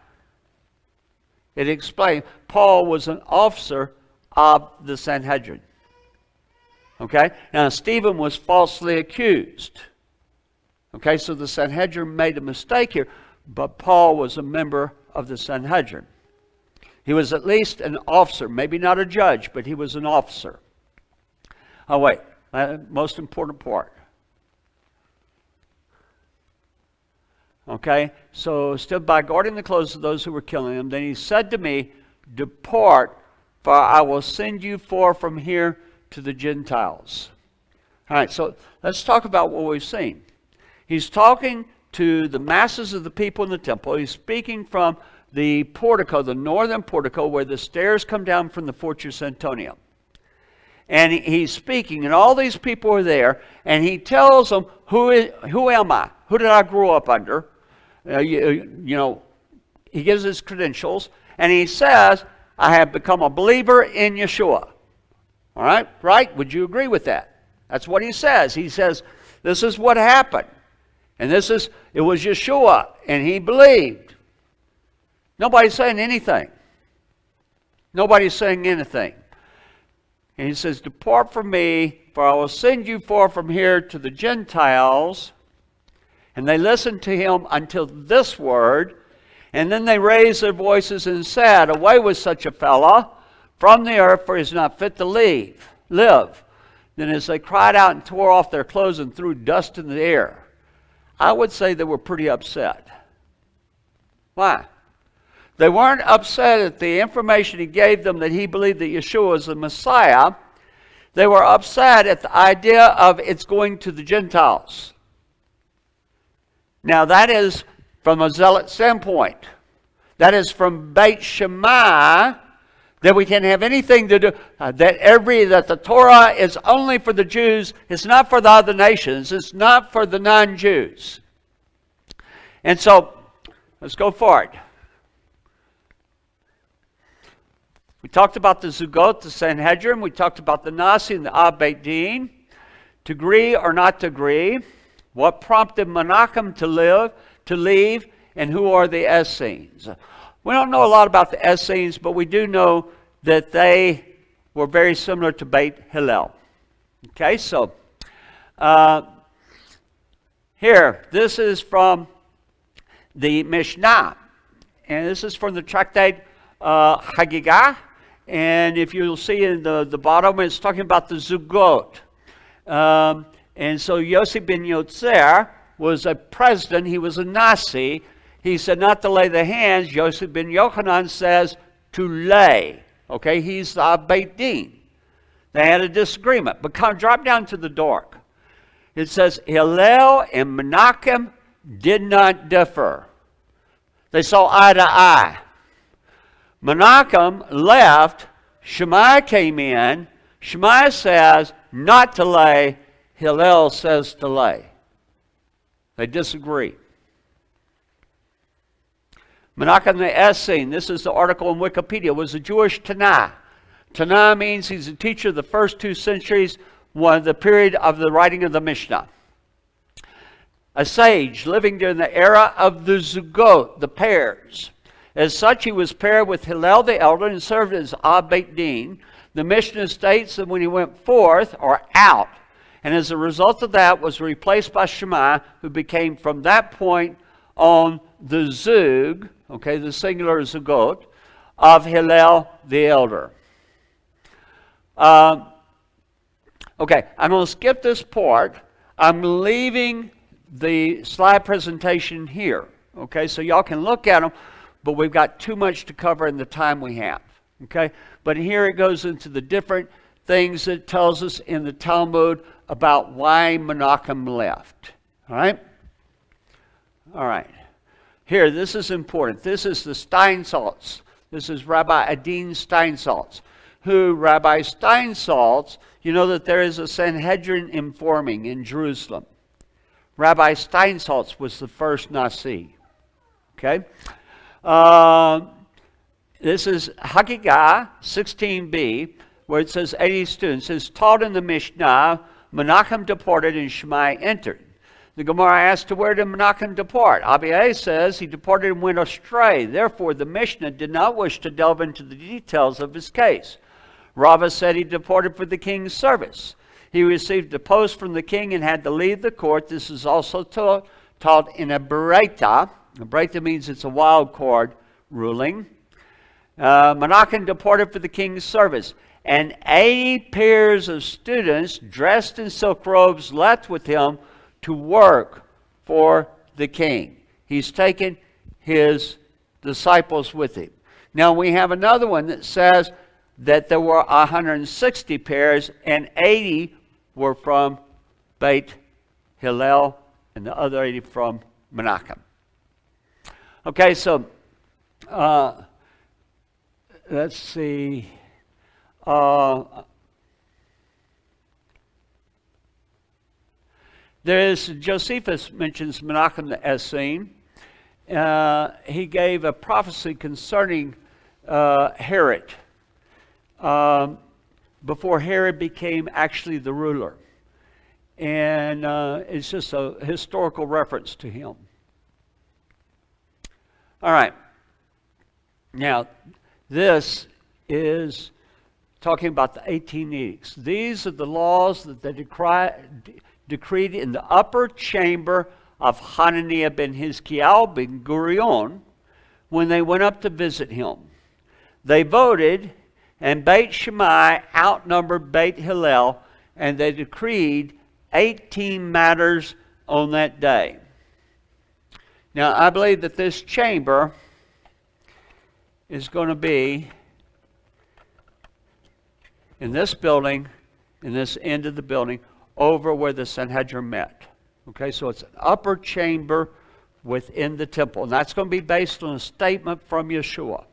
Speaker 3: It explains Paul was an officer of the Sanhedrin. Okay? Now, Stephen was falsely accused. Okay, so the Sanhedrin made a mistake here, but Paul was a member of the Sanhedrin. He was at least an officer, maybe not a judge, but he was an officer. Oh, wait, most important part. Okay, so stood by guarding the clothes of those who were killing him. Then he said to me, depart, for I will send you forth from here to the Gentiles. All right, so let's talk about what we've seen. He's talking to the masses of the people in the temple. He's speaking from the portico, the northern portico, where the stairs come down from the Fortress Antonium. And he's speaking, and all these people are there, and he tells them, who am I? Who did I grow up under? He gives his credentials, and he says, I have become a believer in Yeshua. All right? Right? Would you agree with that? That's what he says. He says, this is what happened. And it was Yeshua, and he believed. Nobody's saying anything. Nobody's saying anything. And he says, depart from me, for I will send you forth from here to the Gentiles. And they listened to him until this word. And then they raised their voices and said, away with such a fellow from the earth, for he is not fit to live. Then as they cried out and tore off their clothes and threw dust in the air, I would say they were pretty upset. Why? They weren't upset at the information he gave them that he believed that Yeshua was the Messiah. They were upset at the idea of it's going to the Gentiles. Now that is from a zealot standpoint. That is from Beit Shammai, that we can have anything to do, that the Torah is only for the Jews. It's not for the other nations. It's not for the non-Jews. And so, let's go forward. We talked about the Zugot, the Sanhedrin. We talked about the Nasi and the Av Beit Din. To agree or not to agree. What prompted Menachem to leave, and who are the Essenes? We don't know a lot about the Essenes, but we do know that they were very similar to Beit Hillel. Okay, so here, this is from the Mishnah, and this is from the tractate Hagigah, and if you'll see in the bottom, it's talking about the Zugot. And so Yossi ben Yotzer was a president, he was a Nasi. He said not to lay the hands. Yossi ben Yochanan says to lay. Okay, he's the Beit Din. They had a disagreement. But drop down to the dark. It says Hillel and Menachem did not differ. They saw eye to eye. Menachem left. Shammai came in. Shammai says not to lay. Hillel says to lay. They disagree. Menachem the Essene, this is the article in Wikipedia, was a Jewish Tanna. Tanna means he's a teacher of the first 2 centuries, the period of the writing of the Mishnah. A sage living during the era of the Zugot, the pairs. As such, he was paired with Hillel the elder and served as Av Beit Din. The Mishnah states that when he went forth, or out, and as a result of that was replaced by Shammai, who became from that point on the Zug, okay, the singular Zugot, of Hillel the elder. Okay, I'm going to skip this part. I'm leaving the slide presentation here. Okay, so y'all can look at them, but we've got too much to cover in the time we have. Okay, but here it goes into the different things that tells us in the Talmud about why Menachem left. All right? All right. Here, this is important. This is the Steinsaltz. This is Rabbi Adin Steinsaltz. Who, Rabbi Steinsaltz, you know that there is a Sanhedrin informing in Jerusalem. Rabbi Steinsaltz was the first Nasi. Okay? This is Hagigah 16b, where it says 80 students. It says, taught in the Mishnah, Menachem departed and Shammai entered. The Gemara asked, to where did Menachem depart? Abiah says he departed and went astray. Therefore, the Mishnah did not wish to delve into the details of his case. Rava said he departed for the king's service. He received a post from the king and had to leave the court. This is also taught in a Beraita. A Beraita means it's a wild card ruling. Menachem departed for the king's service, and 80 pairs of students dressed in silk robes left with him to work for the king. He's taken his disciples with him. Now we have another one that says that there were 160 pairs and 80 were from Beit Hillel and the other 80 from Menachem. Okay, so let's see. Josephus mentions Menachem the Essene. He gave a prophecy concerning Herod before Herod became actually the ruler. And it's just a historical reference to him. All right. Now, this is talking about the 18 edicts. These are the laws that they decreed in the upper chamber of Hananiah ben Hizkiah ben Gurion when they went up to visit him. They voted, and Beit Shammai outnumbered Beit Hillel, and they decreed 18 matters on that day. Now, I believe that this chamber is going to be in this building, in this end of the building, over where the Sanhedrin met. Okay, so it's an upper chamber within the temple. And that's going to be based on a statement from Yeshua.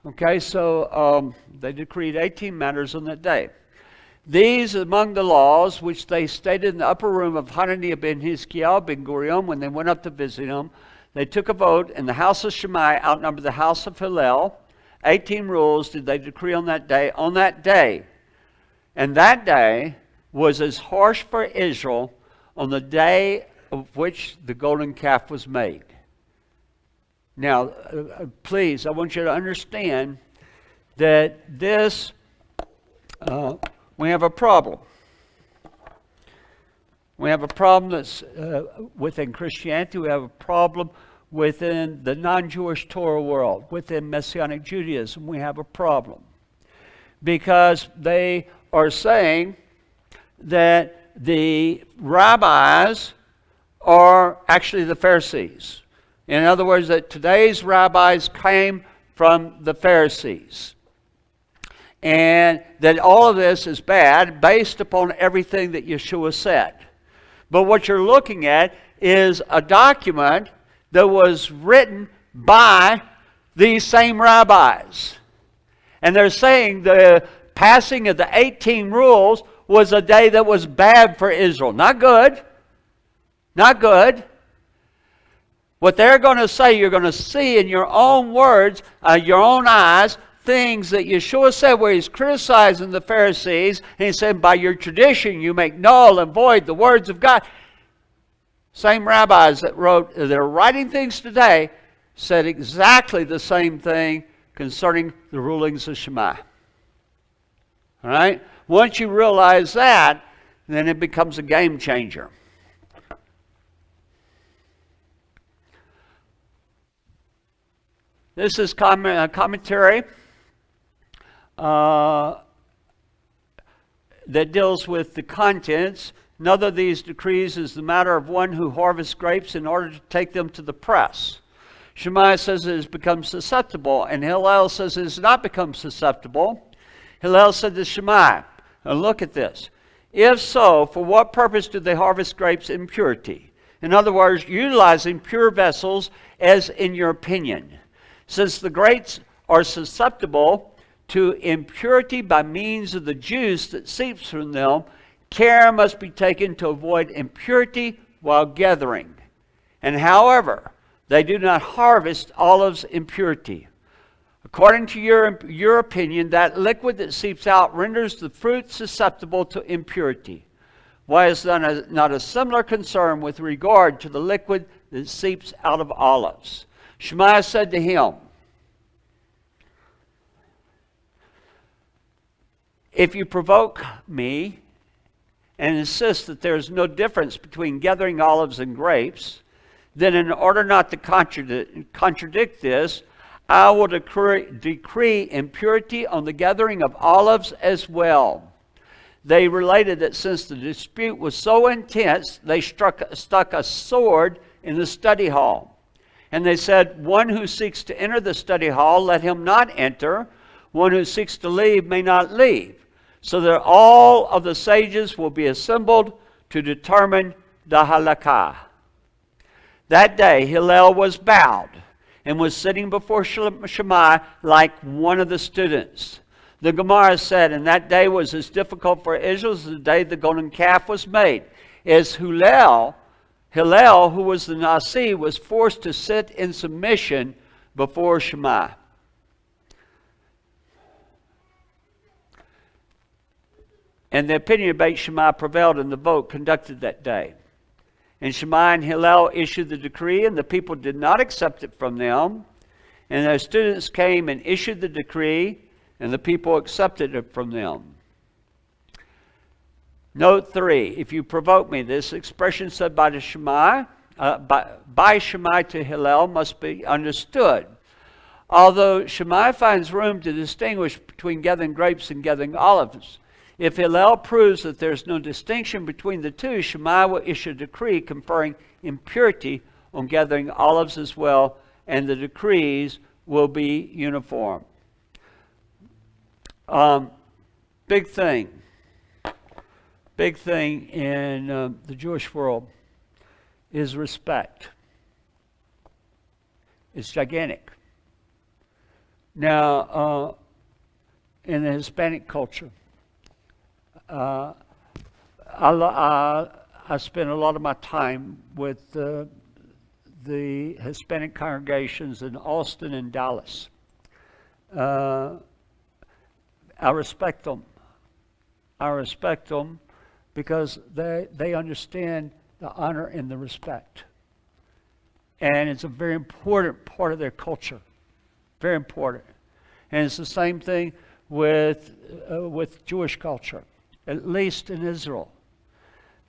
Speaker 3: Okay, so they decreed 18 matters on that day. These among the laws which they stated in the upper room of Hananiah ben Hizkiah ben Gurion when they went up to visit him. They took a vote, and the house of Shammai outnumbered the house of Hillel. 18 rules did they decree on that day. On that day, and that day was as harsh for Israel on the day of which the golden calf was made. Now, please, I want you to understand that this, we have a problem. We have a problem that's within Christianity. We have a problem within the non-Jewish Torah world. Within Messianic Judaism, we have a problem. Because they are saying that the rabbis are actually the Pharisees. In other words, that today's rabbis came from the Pharisees. And that all of this is bad based upon everything that Yeshua said. But what you're looking at is a document that was written by these same rabbis. And they're saying the passing of the 18 rules was a day that was bad for Israel. Not good. Not good. What they're going to say, you're going to see in your own words, your own eyes, things that Yeshua said where he's criticizing the Pharisees. And he said, by your tradition, you make null and void the words of God. Same rabbis that are writing things today said exactly the same thing concerning the rulings of Shammai. All right? Once you realize that, then it becomes a game changer. This is a commentary that deals with the contents. Another of these decrees is the matter of one who harvests grapes in order to take them to the press. Shammai says it has become susceptible, and Hillel says it has not become susceptible. Hillel said to Shammai, now look at this. If so, for what purpose do they harvest grapes in purity? In other words, utilizing pure vessels as in your opinion. Since the grapes are susceptible to impurity by means of the juice that seeps from them, care must be taken to avoid impurity while gathering. And however, they do not harvest olives in purity. According to your opinion, that liquid that seeps out renders the fruit susceptible to impurity. Why is there not a similar concern with regard to the liquid that seeps out of olives? Shammai said to him, if you provoke me and insist that there is no difference between gathering olives and grapes, then in order not to contradict this, I will decree impurity on the gathering of olives as well. They related that since the dispute was so intense, they stuck a sword in the study hall. And they said, one who seeks to enter the study hall, let him not enter. One who seeks to leave may not leave. So that all of the sages will be assembled to determine the halakha. That day Hillel was bowed and was sitting before Shammai like one of the students. The Gemara said, and that day was as difficult for Israel as the day the golden calf was made. As Hillel, who was the Nasi, was forced to sit in submission before Shammai. And the opinion of Beit Shammai prevailed in the vote conducted that day. And Shammai and Hillel issued the decree, and the people did not accept it from them. And their students came and issued the decree, and the people accepted it from them. Note 3, if you provoke me, this expression said by Shammai to Hillel must be understood. Although Shammai finds room to distinguish between gathering grapes and gathering olives, if Hillel proves that there is no distinction between the two, Shammai will issue a decree conferring impurity on gathering olives as well, and the decrees will be uniform. Big thing in the Jewish world is respect. It's gigantic. Now, in the Hispanic culture, I spend a lot of my time with the Hispanic congregations in Austin and Dallas. I respect them. Because they understand the honor and the respect. And it's a very important part of their culture. Very important. And it's the same thing with Jewish culture, at least in Israel.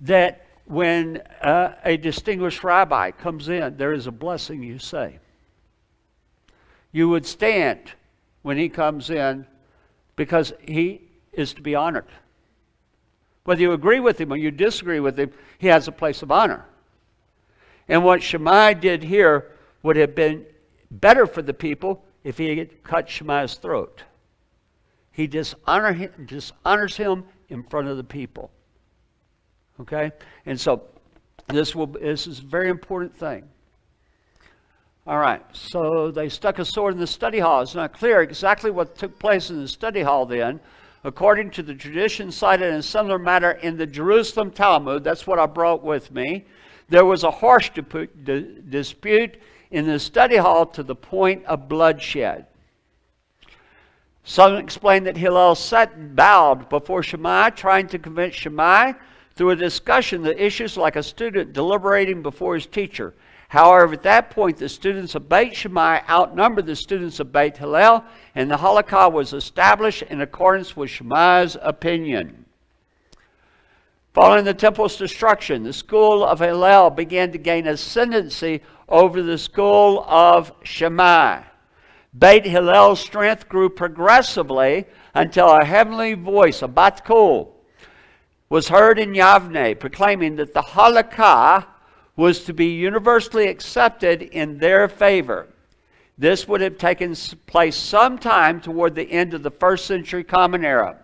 Speaker 3: That when a distinguished rabbi comes in, there is a blessing, you say. You would stand when he comes in because he is to be honored. Whether you agree with him or you disagree with him, he has a place of honor. And what Shammai did here would have been better for the people if he had cut Shammai's throat. He dishonors him in front of the people. Okay? And so this is a very important thing. All right, so they stuck a sword in the study hall. It's not clear exactly what took place in the study hall then. According to the tradition cited in a similar matter in the Jerusalem Talmud, that's what I brought with me, there was a harsh dispute in the study hall to the point of bloodshed. Some explain that Hillel sat and bowed before Shammai, trying to convince Shammai through a discussion the issues like a student deliberating before his teacher. However, at that point, the students of Beit Shammai outnumbered the students of Beit Hillel, and the halakha was established in accordance with Shammai's opinion. Following the temple's destruction, the school of Hillel began to gain ascendancy over the school of Shammai. Beit Hillel's strength grew progressively until a heavenly voice, a bat kol, was heard in Yavne, proclaiming that the halakha was to be universally accepted in their favor. This would have taken place sometime toward the end of the 1st century Common Era.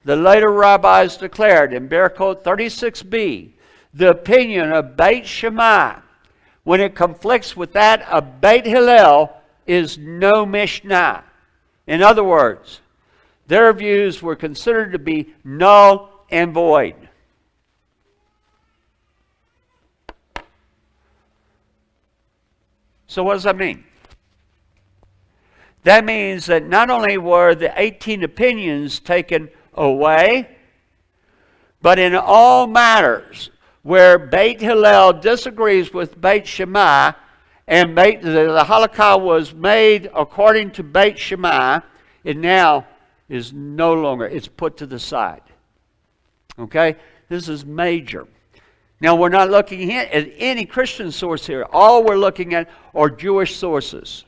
Speaker 3: The later rabbis declared in Berkot 36b, the opinion of Beit Shammai, when it conflicts with that of Beit Hillel, is no Mishnah. In other words, their views were considered to be null and void. So what does that mean? That means that not only were the 18 opinions taken away, but in all matters where Beit Hillel disagrees with Beit Shammai, and the halakha was made according to Beit Shammai, it now is no longer, it's put to the side. Okay? This is major. Now, we're not looking at any Christian source here. All we're looking at are Jewish sources.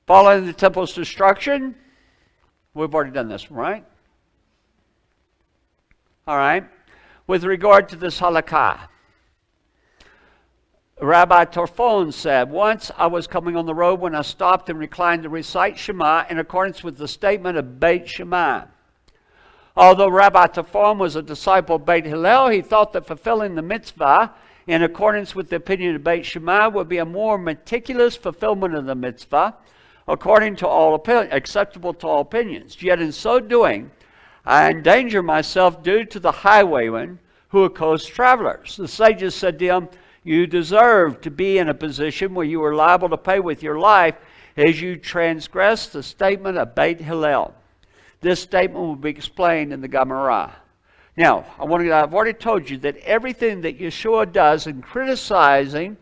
Speaker 3: Following the temple's destruction, we've already done this, right? All right. With regard to this halakha, Rabbi Torfon said, once I was coming on the road when I stopped and reclined to recite Shema in accordance with the statement of Beit Shammai. Although Rabbi Torfon was a disciple of Beit Hillel, he thought that fulfilling the mitzvah in accordance with the opinion of Beit Shammai would be a more meticulous fulfillment of the mitzvah, according to all acceptable to all opinions. Yet in so doing, I endanger myself due to the highwaymen who oppose travelers. The sages said to him, you deserve to be in a position where you are liable to pay with your life as you transgress the statement of Beit Hillel. This statement will be explained in the Gemara. Now, I've already told you that everything that Yeshua does in criticizing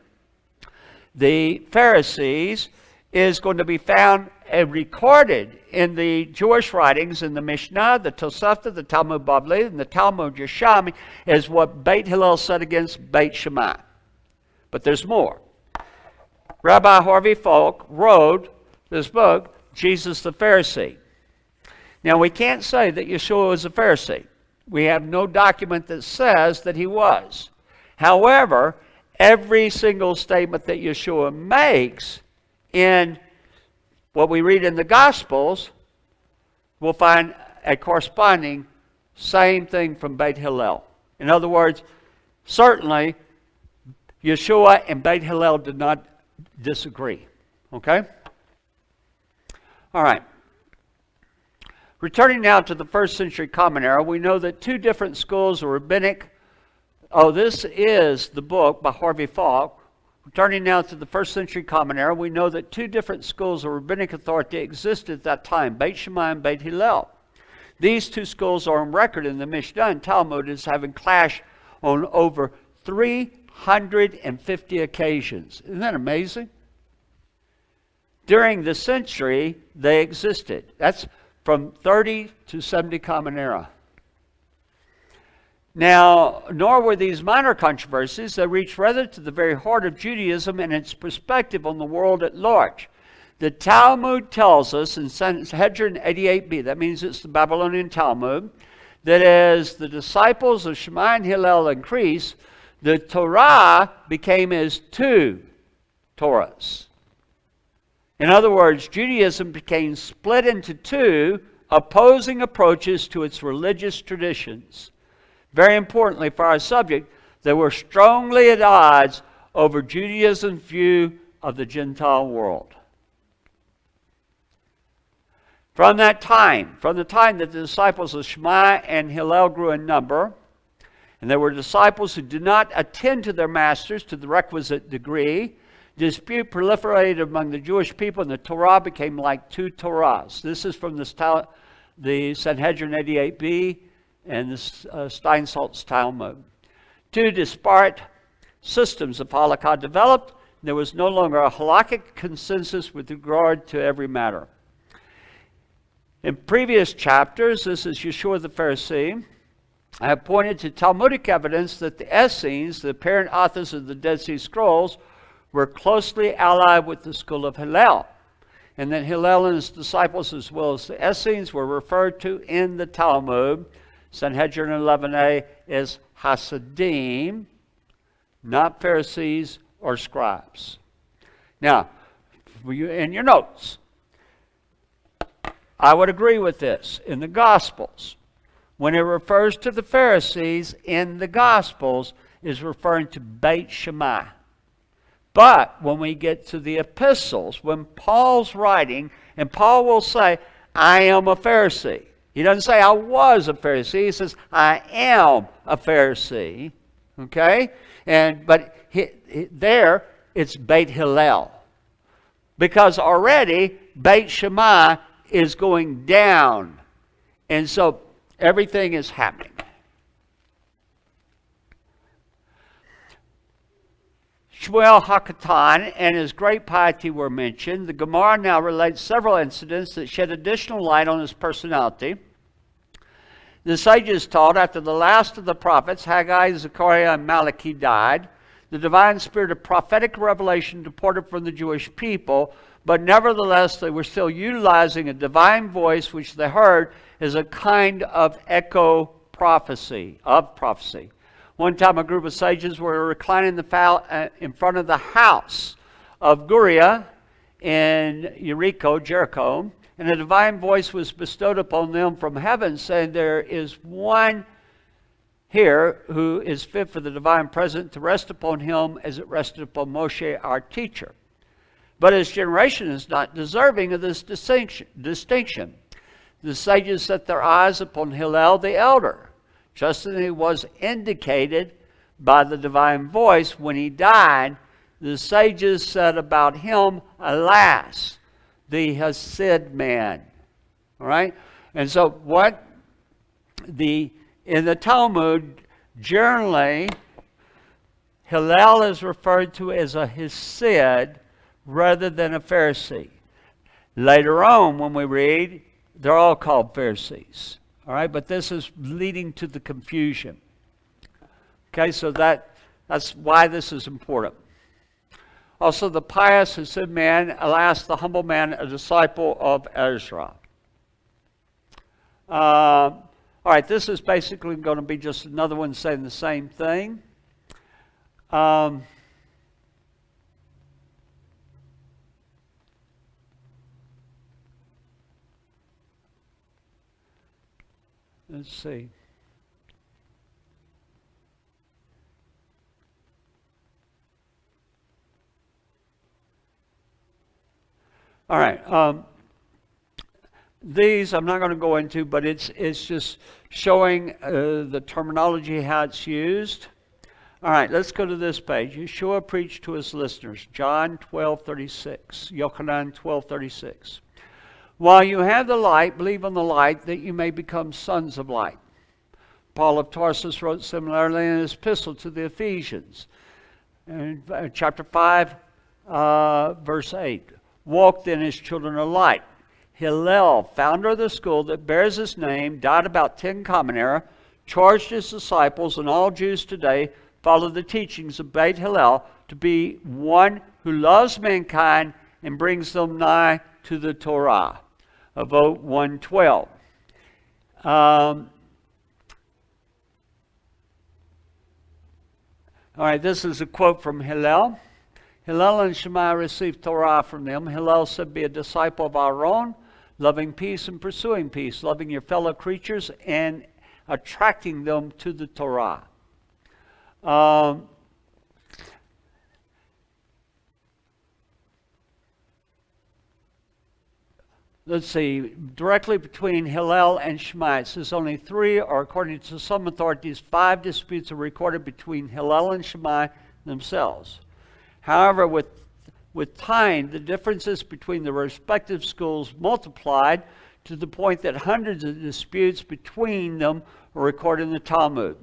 Speaker 3: the Pharisees is going to be found and recorded in the Jewish writings, in the Mishnah, the Tosafta, the Talmud Bavli, and the Talmud Yerushalmi, as what Beit Hillel said against Beit Shammai. But there's more. Rabbi Harvey Falk wrote this book, Jesus the Pharisee. Now, we can't say that Yeshua was a Pharisee. We have no document that says that he was. However, every single statement that Yeshua makes in what we read in the Gospels, we'll find a corresponding same thing from Beit Hillel. In other words, certainly Yeshua and Beit Hillel did not disagree. Okay? All right. Returning now to the first century Common Era, we know that two different schools of rabbinic. This is the book by Harvey Falk. Returning now to the first century Common Era, we know that two different schools of rabbinic authority existed at that time, Beit Shammai and Beit Hillel. These two schools are on record in the Mishnah and Talmud as having clashed on over 350 occasions. Isn't that amazing? During the century, they existed. That's from 30 to 70 Common Era. Now, nor were these minor controversies that reached rather to the very heart of Judaism and its perspective on the world at large. The Talmud tells us in Sanhedrin 88b, that means it's the Babylonian Talmud, that as the disciples of Shammai and Hillel increased, the Torah became as two Torahs. In other words, Judaism became split into two opposing approaches to its religious traditions. Very importantly for our subject, they were strongly at odds over Judaism's view of the Gentile world. From the time that the disciples of Shammai and Hillel grew in number, and there were disciples who did not attend to their masters to the requisite degree, dispute proliferated among the Jewish people, and the Torah became like two Torahs. This is from the Sanhedrin 88b and the Steinsaltz Talmud. Two disparate systems of halakha developed. There was no longer a halakhic consensus with regard to every matter. In previous chapters, this is Yeshua the Pharisee, I have pointed to Talmudic evidence that the Essenes, the apparent authors of the Dead Sea Scrolls, were closely allied with the school of Hillel, and that Hillel and his disciples, as well as the Essenes, were referred to in the Talmud, Sanhedrin 11a, as Hasidim, not Pharisees or scribes. Now, in your notes, I would agree with this. In the Gospels, when it refers to the Pharisees in the Gospels, is referring to Beit Shammai. But when we get to the epistles, when Paul's writing, and Paul will say, I am a Pharisee. He doesn't say, I was a Pharisee. He says, I am a Pharisee. Okay? But there, it's Beit Hillel. because already Beit Shammai is going down. And so everything is happening. Shmuel Hakatan and his great piety were mentioned. The Gemara now relates several incidents that shed additional light on his personality. The sages taught after the last of the prophets, Haggai, Zechariah, and Malachi died, the divine spirit of prophetic revelation departed from the Jewish people, but nevertheless they were still utilizing a divine voice which they heard as a kind of echo prophecy. One time a group of sages were reclining in front of the house of Guriah in Jericho, and a divine voice was bestowed upon them from heaven, saying, there is one here who is fit for the divine presence to rest upon him as it rested upon Moshe, our teacher. But his generation is not deserving of this distinction. The sages set their eyes upon Hillel the elder, just as he was indicated by the divine voice when he died. The sages said about him, alas, the Hasid man. All right? And so in the Talmud, generally, Hillel is referred to as a Hasid rather than a Pharisee. Later on, when we read, they're all called Pharisees. All right? But this is leading to the confusion. Okay, so that's why this is important. Also, the pious Hasid man, alas, the humble man, a disciple of Ezra. All right, this is basically going to be just another one saying the same thing. Let's see. All right. These I'm not going to go into, but it's just showing the terminology, how it's used. All right, let's go to this page. Yeshua preached to his listeners. John 12:36. Yochanan 12:36. While you have the light, believe on the light, that you may become sons of light. Paul of Tarsus wrote similarly in his epistle to the Ephesians. In chapter 5, verse 8. Walk then as children of light. Hillel, founder of the school that bears his name, died about 10 Common Era, charged his disciples, and all Jews today follow the teachings of Beit Hillel to be one who loves mankind and brings them nigh to the Torah. Vote 112. All right, this is a quote from Hillel. Hillel and Shammai received Torah from them. Hillel said, be a disciple of our own, loving peace and pursuing peace, loving your fellow creatures and attracting them to the Torah. Let's see, directly between Hillel and Shammai, it says only 3, or according to some authorities, 5 disputes are recorded between Hillel and Shammai themselves. However, with time, the differences between the respective schools multiplied to the point that hundreds of disputes between them are recorded in the Talmud.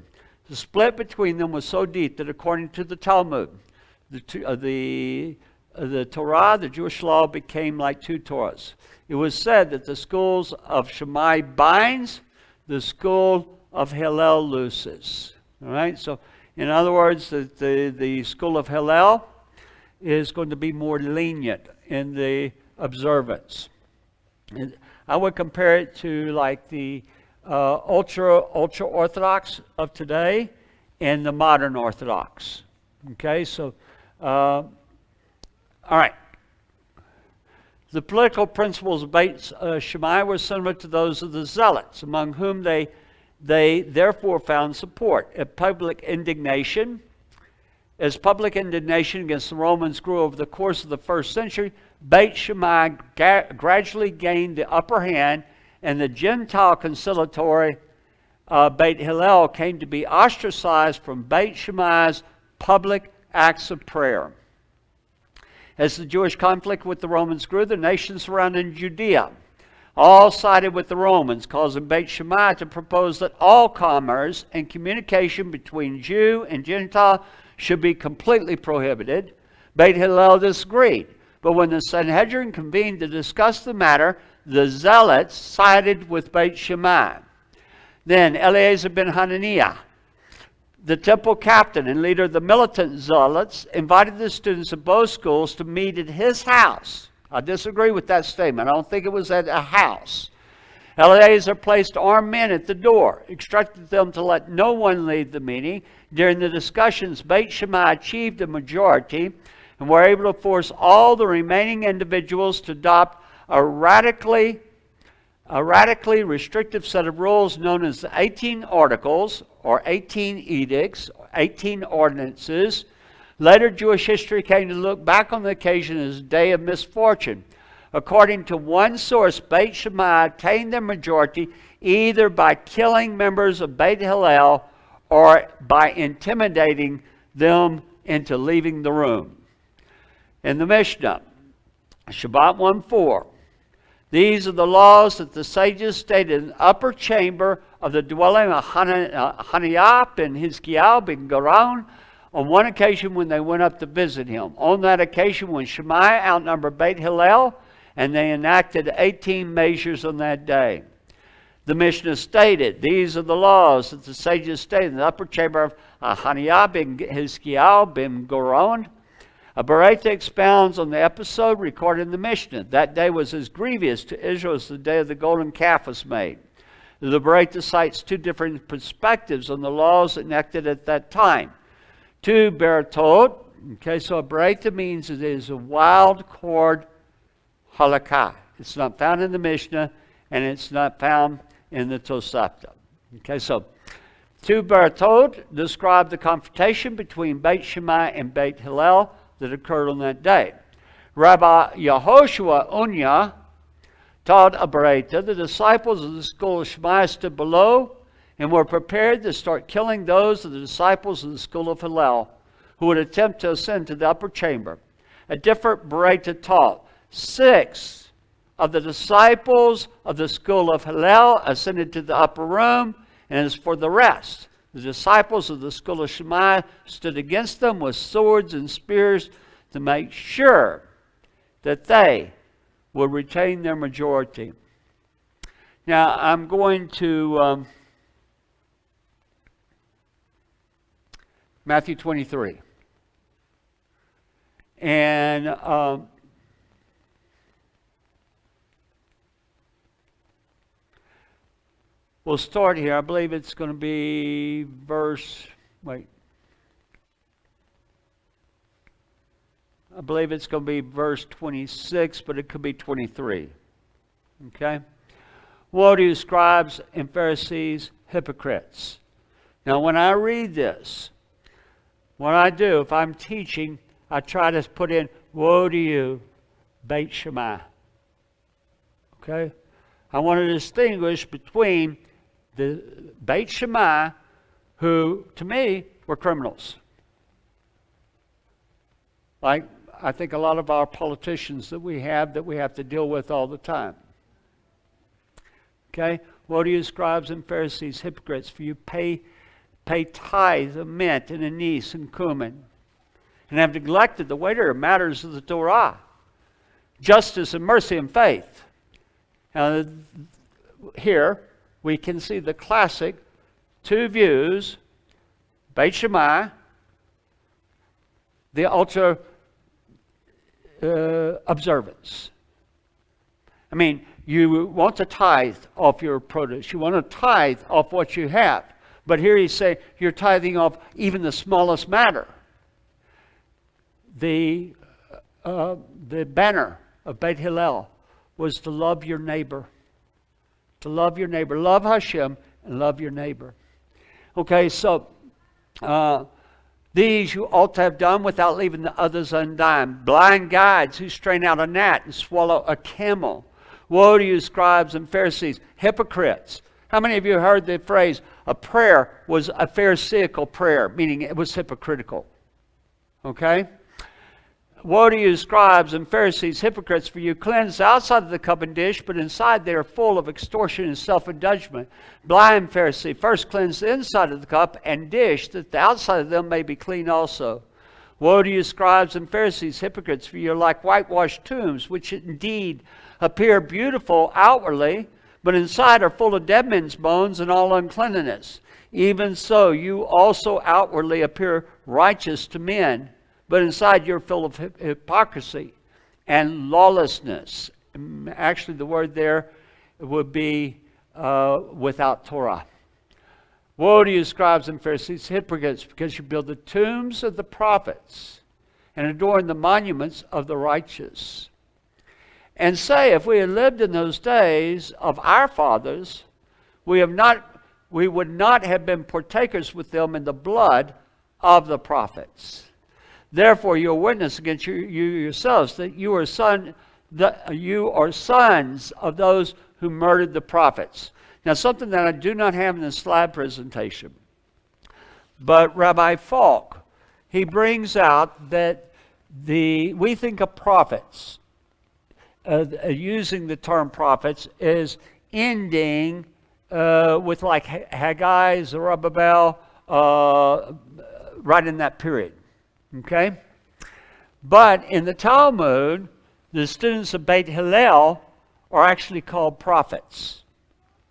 Speaker 3: The split between them was so deep that according to the Talmud, the Torah, the Jewish law, became like 2 Torahs. It was said that the schools of Shammai binds, the school of Hillel looses. All right? So, in other words, the school of Hillel is going to be more lenient in the observance. And I would compare it to like the ultra-Orthodox of today and the modern Orthodox. Okay, so, all right. The political principles of Beit Shammai were similar to those of the Zealots, among whom they therefore found support. As public indignation against the Romans grew over the course of the first century, Beit Shammai gradually gained the upper hand, and the Gentile conciliatory Beit Hillel came to be ostracized from Beit Shammai's public acts of prayer. As the Jewish conflict with the Romans grew, the nations surrounding Judea all sided with the Romans, causing Beit Shammai to propose that all commerce and communication between Jew and Gentile should be completely prohibited. Beit Hillel disagreed, but when the Sanhedrin convened to discuss the matter, the Zealots sided with Beit Shammai. Then Eleazar ben Hananiah, the temple captain and leader of the militant Zealots, invited the students of both schools to meet at his house. I disagree with that statement. I don't think it was at a house. Eleazar placed armed men at the door, instructed them to let no one leave the meeting. During the discussions, Beit Shammai achieved a majority and were able to force all the remaining individuals to adopt a radically restrictive set of rules known as the 18 Articles, or 18 Edicts, 18 Ordinances. Later, Jewish history came to look back on the occasion as a day of misfortune. According to one source, Beit Shammai attained their majority either by killing members of Beit Hillel or by intimidating them into leaving the room. In the Mishnah, Shabbat 1:4, these are the laws that the sages stated in the upper chamber of the dwelling of Hananiah ben Hizkiah ben Garon on one occasion when they went up to visit him. On that occasion when Shammai outnumbered Beit Hillel, and they enacted 18 measures on that day. The Mishnah stated, these are the laws that the sages stated in the upper chamber of Hananiah ben Hizkiah ben Garon. A Baraita expounds on the episode recorded in the Mishnah. That day was as grievous to Israel as the day of the golden calf was made. The Baraita cites two different perspectives on the laws enacted at that time. Two Baratot. Okay, so a Baraita means it is a wild cord halakha. It's not found in the Mishnah, and it's not found in the Tosafta. Okay, so two Baratot describe the confrontation between Beit Shammai and Beit Hillel that occurred on that day. Rabbi Yehoshua Unya taught a Baraita. The disciples of the school of Shammai stood below and were prepared to start killing those of the disciples of the school of Hillel who would attempt to ascend to the upper chamber. A different Baraita taught, 6 of the disciples of the school of Hillel ascended to the upper room, and as for the rest, the disciples of the school of Shammai stood against them with swords and spears to make sure that they would retain their majority. Now, I'm going to Matthew 23. And we'll start here. I believe it's going to be I believe it's going to be verse 26, but it could be 23. Okay? Woe to you, scribes and Pharisees, hypocrites. Now, when I read this, what I do, if I'm teaching, I try to put in, woe to you, Beit Shammai. Okay? I want to distinguish between the Beit Shammai, who, to me, were criminals. Like, I think a lot of our politicians that we have to deal with all the time. Okay? Woe to you, scribes and Pharisees, hypocrites, for you pay tithes of mint and anise and cumin, and have neglected the weightier matters of the Torah, justice and mercy and faith. Now, here we can see the classic two views, Beit Shammai, the ultra observance. I mean, you want to tithe off your produce. You want to tithe off what you have. But here he's saying you're tithing off even the smallest matter. The banner of Beit Hillel was to love your neighbor. To love your neighbor. Love Hashem and love your neighbor. Okay, so these you ought to have done without leaving the others undone. Blind guides who strain out a gnat and swallow a camel. Woe to you, scribes and Pharisees, hypocrites. How many of you heard the phrase, a prayer was a pharisaical prayer, meaning it was hypocritical? Okay? Woe to you, scribes and Pharisees, hypocrites, for you cleanse the outside of the cup and dish, but inside they are full of extortion and self-indulgence. Blind Pharisee, first cleanse the inside of the cup and dish, that the outside of them may be clean also. Woe to you, scribes and Pharisees, hypocrites, for you are like whitewashed tombs, which indeed appear beautiful outwardly, but inside are full of dead men's bones and all uncleanness. Even so, you also outwardly appear righteous to men, but inside you're full of hypocrisy and lawlessness. Actually, the word there would be without Torah. Woe to you, scribes and Pharisees, hypocrites, because you build the tombs of the prophets and adorn the monuments of the righteous. And say, if we had lived in those days of our fathers, we would not have been partakers with them in the blood of the prophets. Therefore, you are witness against you yourselves that you are sons of those who murdered the prophets. Now, something that I do not have in the slide presentation, but Rabbi Falk, he brings out that we think of prophets, using the term prophets, is ending with like Haggai, Zerubbabel, right in that period. Okay? But in the Talmud, the students of Beit Hillel are actually called prophets.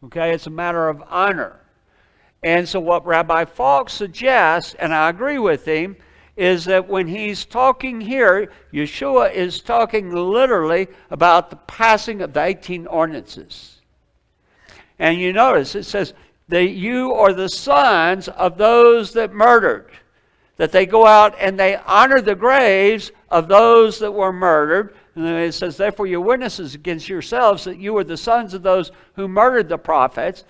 Speaker 3: Okay? It's a matter of honor. And so what Rabbi Falk suggests, and I agree with him, is that when he's talking here, Yeshua is talking literally about the passing of the 18 ordinances. And you notice it says that you are the sons of those that murdered. That they go out and they honor the graves of those that were murdered. And then it says, therefore you're witnesses against yourselves that you are the sons of those who murdered the prophets.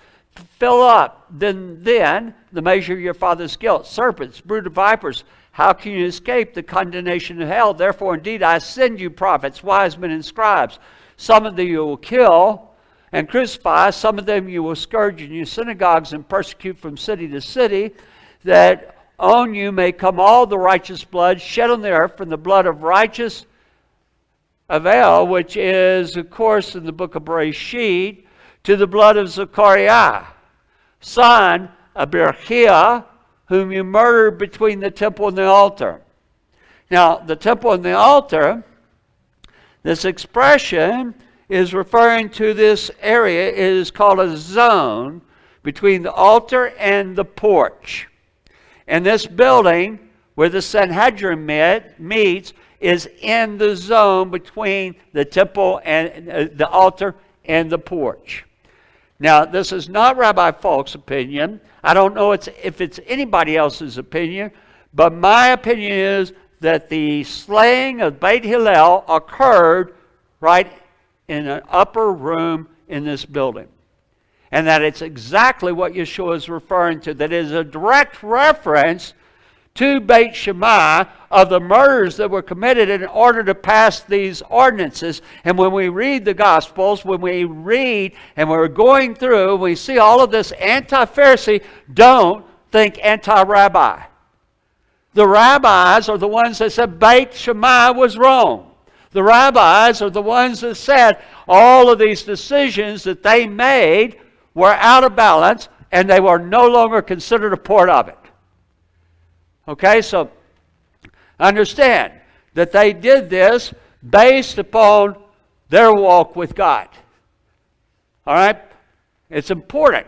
Speaker 3: Fill up then the measure of your father's guilt. Serpents, brood of vipers, how can you escape the condemnation of hell? Therefore indeed I send you prophets, wise men and scribes. Some of them you will kill and crucify. Some of them you will scourge in your synagogues and persecute from city to city, that on you may come all the righteous blood shed on the earth, from the blood of righteous Abel, which is, of course, in the book of Bereshit, to the blood of Zechariah, son of Berechiah, whom you murdered between the temple and the altar. Now, the temple and the altar, this expression is referring to this area. It is called a zone between the altar and the porch. And this building where the Sanhedrin meets is in the zone between the temple and the altar and the porch. Now, this is not Rabbi Falk's opinion. I don't know if it's anybody else's opinion, but my opinion is that the slaying of Beit Hillel occurred right in an upper room in this building. And that it's exactly what Yeshua is referring to. That is a direct reference to Beit Shammai of the murders that were committed in order to pass these ordinances. And when we read the Gospels, when we read and we're going through, we see all of this anti-Pharisee, don't think anti-rabbi. The rabbis are the ones that said Beit Shammai was wrong. The rabbis are the ones that said all of these decisions that they made were out of balance and they were no longer considered a part of it. Okay, so understand that they did this based upon their walk with God. All right? It's important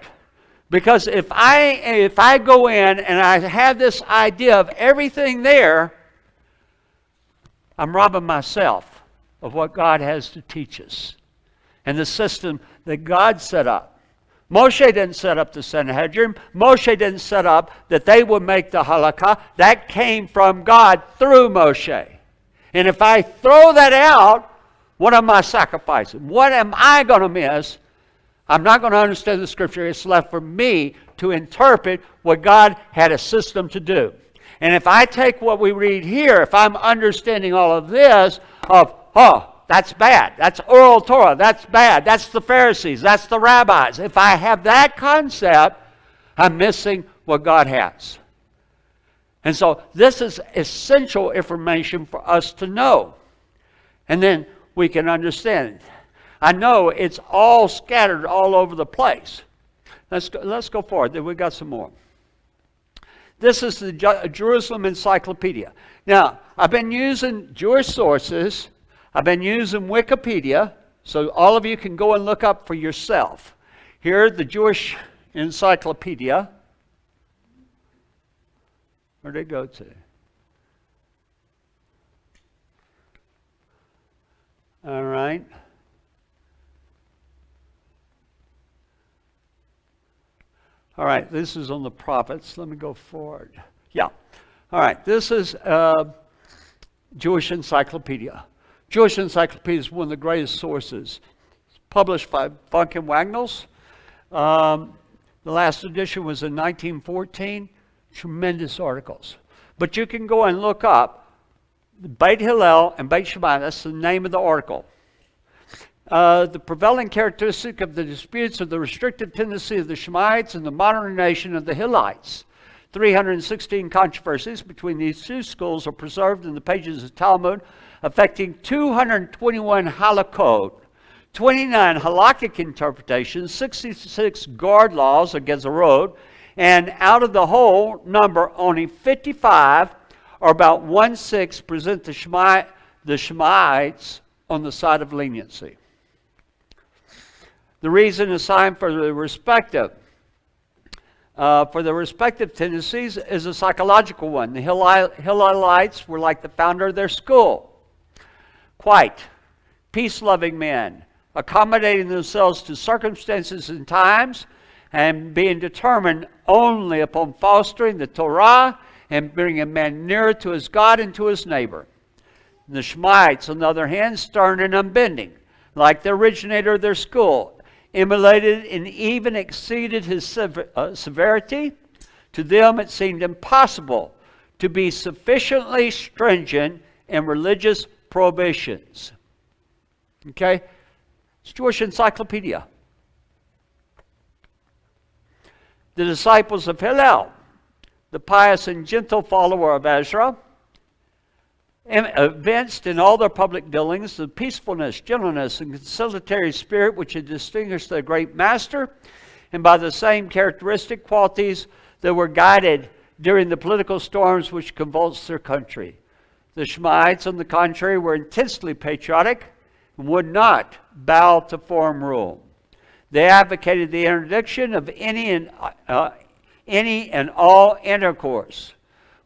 Speaker 3: because if I go in and I have this idea of everything there, I'm robbing myself of what God has to teach us and the system that God set up. Moshe didn't set up the Sanhedrin. Moshe didn't set up that they would make the halakha. That came from God through Moshe. And if I throw that out, what am I sacrificing? What am I going to miss? I'm not going to understand the Scripture. It's left for me to interpret what God had a system to do. And if I take what we read here, if I'm understanding all of this of, that's bad. That's oral Torah. That's bad. That's the Pharisees. That's the rabbis. If I have that concept, I'm missing what God has. And so this is essential information for us to know. And then we can understand it. I know it's all scattered all over the place. Let's go forward. Then we got some more. This is the Jerusalem Encyclopedia. Now, I've been using Jewish sources. I've been using Wikipedia, so all of you can go and look up for yourself. Here, the Jewish Encyclopedia. Where'd it go to? All right. All right, this is on the prophets. Let me go forward. Yeah. All right, this is Jewish Encyclopedia. Jewish Encyclopedia is one of the greatest sources. It's published by Funk and Wagnalls. The last edition was in 1914. Tremendous articles. But you can go and look up Beit Hillel and Beit Shammai. That's the name of the article. The prevailing characteristic of the disputes are the restrictive tendency of the Shammaites and the modernization of the Hillites. 316 controversies between these two schools are preserved in the pages of Talmud, affecting 221 halakot, 29 halakhic interpretations, 66 guard laws or gezerot, and out of the whole number, only 55, or about 1/6, present the Shammaites on the side of leniency. The reason assigned for the respective tendencies is a psychological one. The Hillelites were like the founder of their school. Quiet, peace-loving men, accommodating themselves to circumstances and times, and being determined only upon fostering the Torah and bringing man nearer to his God and to his neighbor. The Shemaites, on the other hand, stern and unbending, like the originator of their school, emulated and even exceeded his severity. To them it seemed impossible to be sufficiently stringent in religious prohibitions. Okay? It's Jewish Encyclopedia. The disciples of Hillel, the pious and gentle follower of Ezra, evinced in all their public dealings the peacefulness, gentleness, and conciliatory spirit which had distinguished their great master, and by the same characteristic qualities they were guided during the political storms which convulsed their country. The Shemaites, on the contrary, were intensely patriotic and would not bow to foreign rule. They advocated the interdiction of any and all intercourse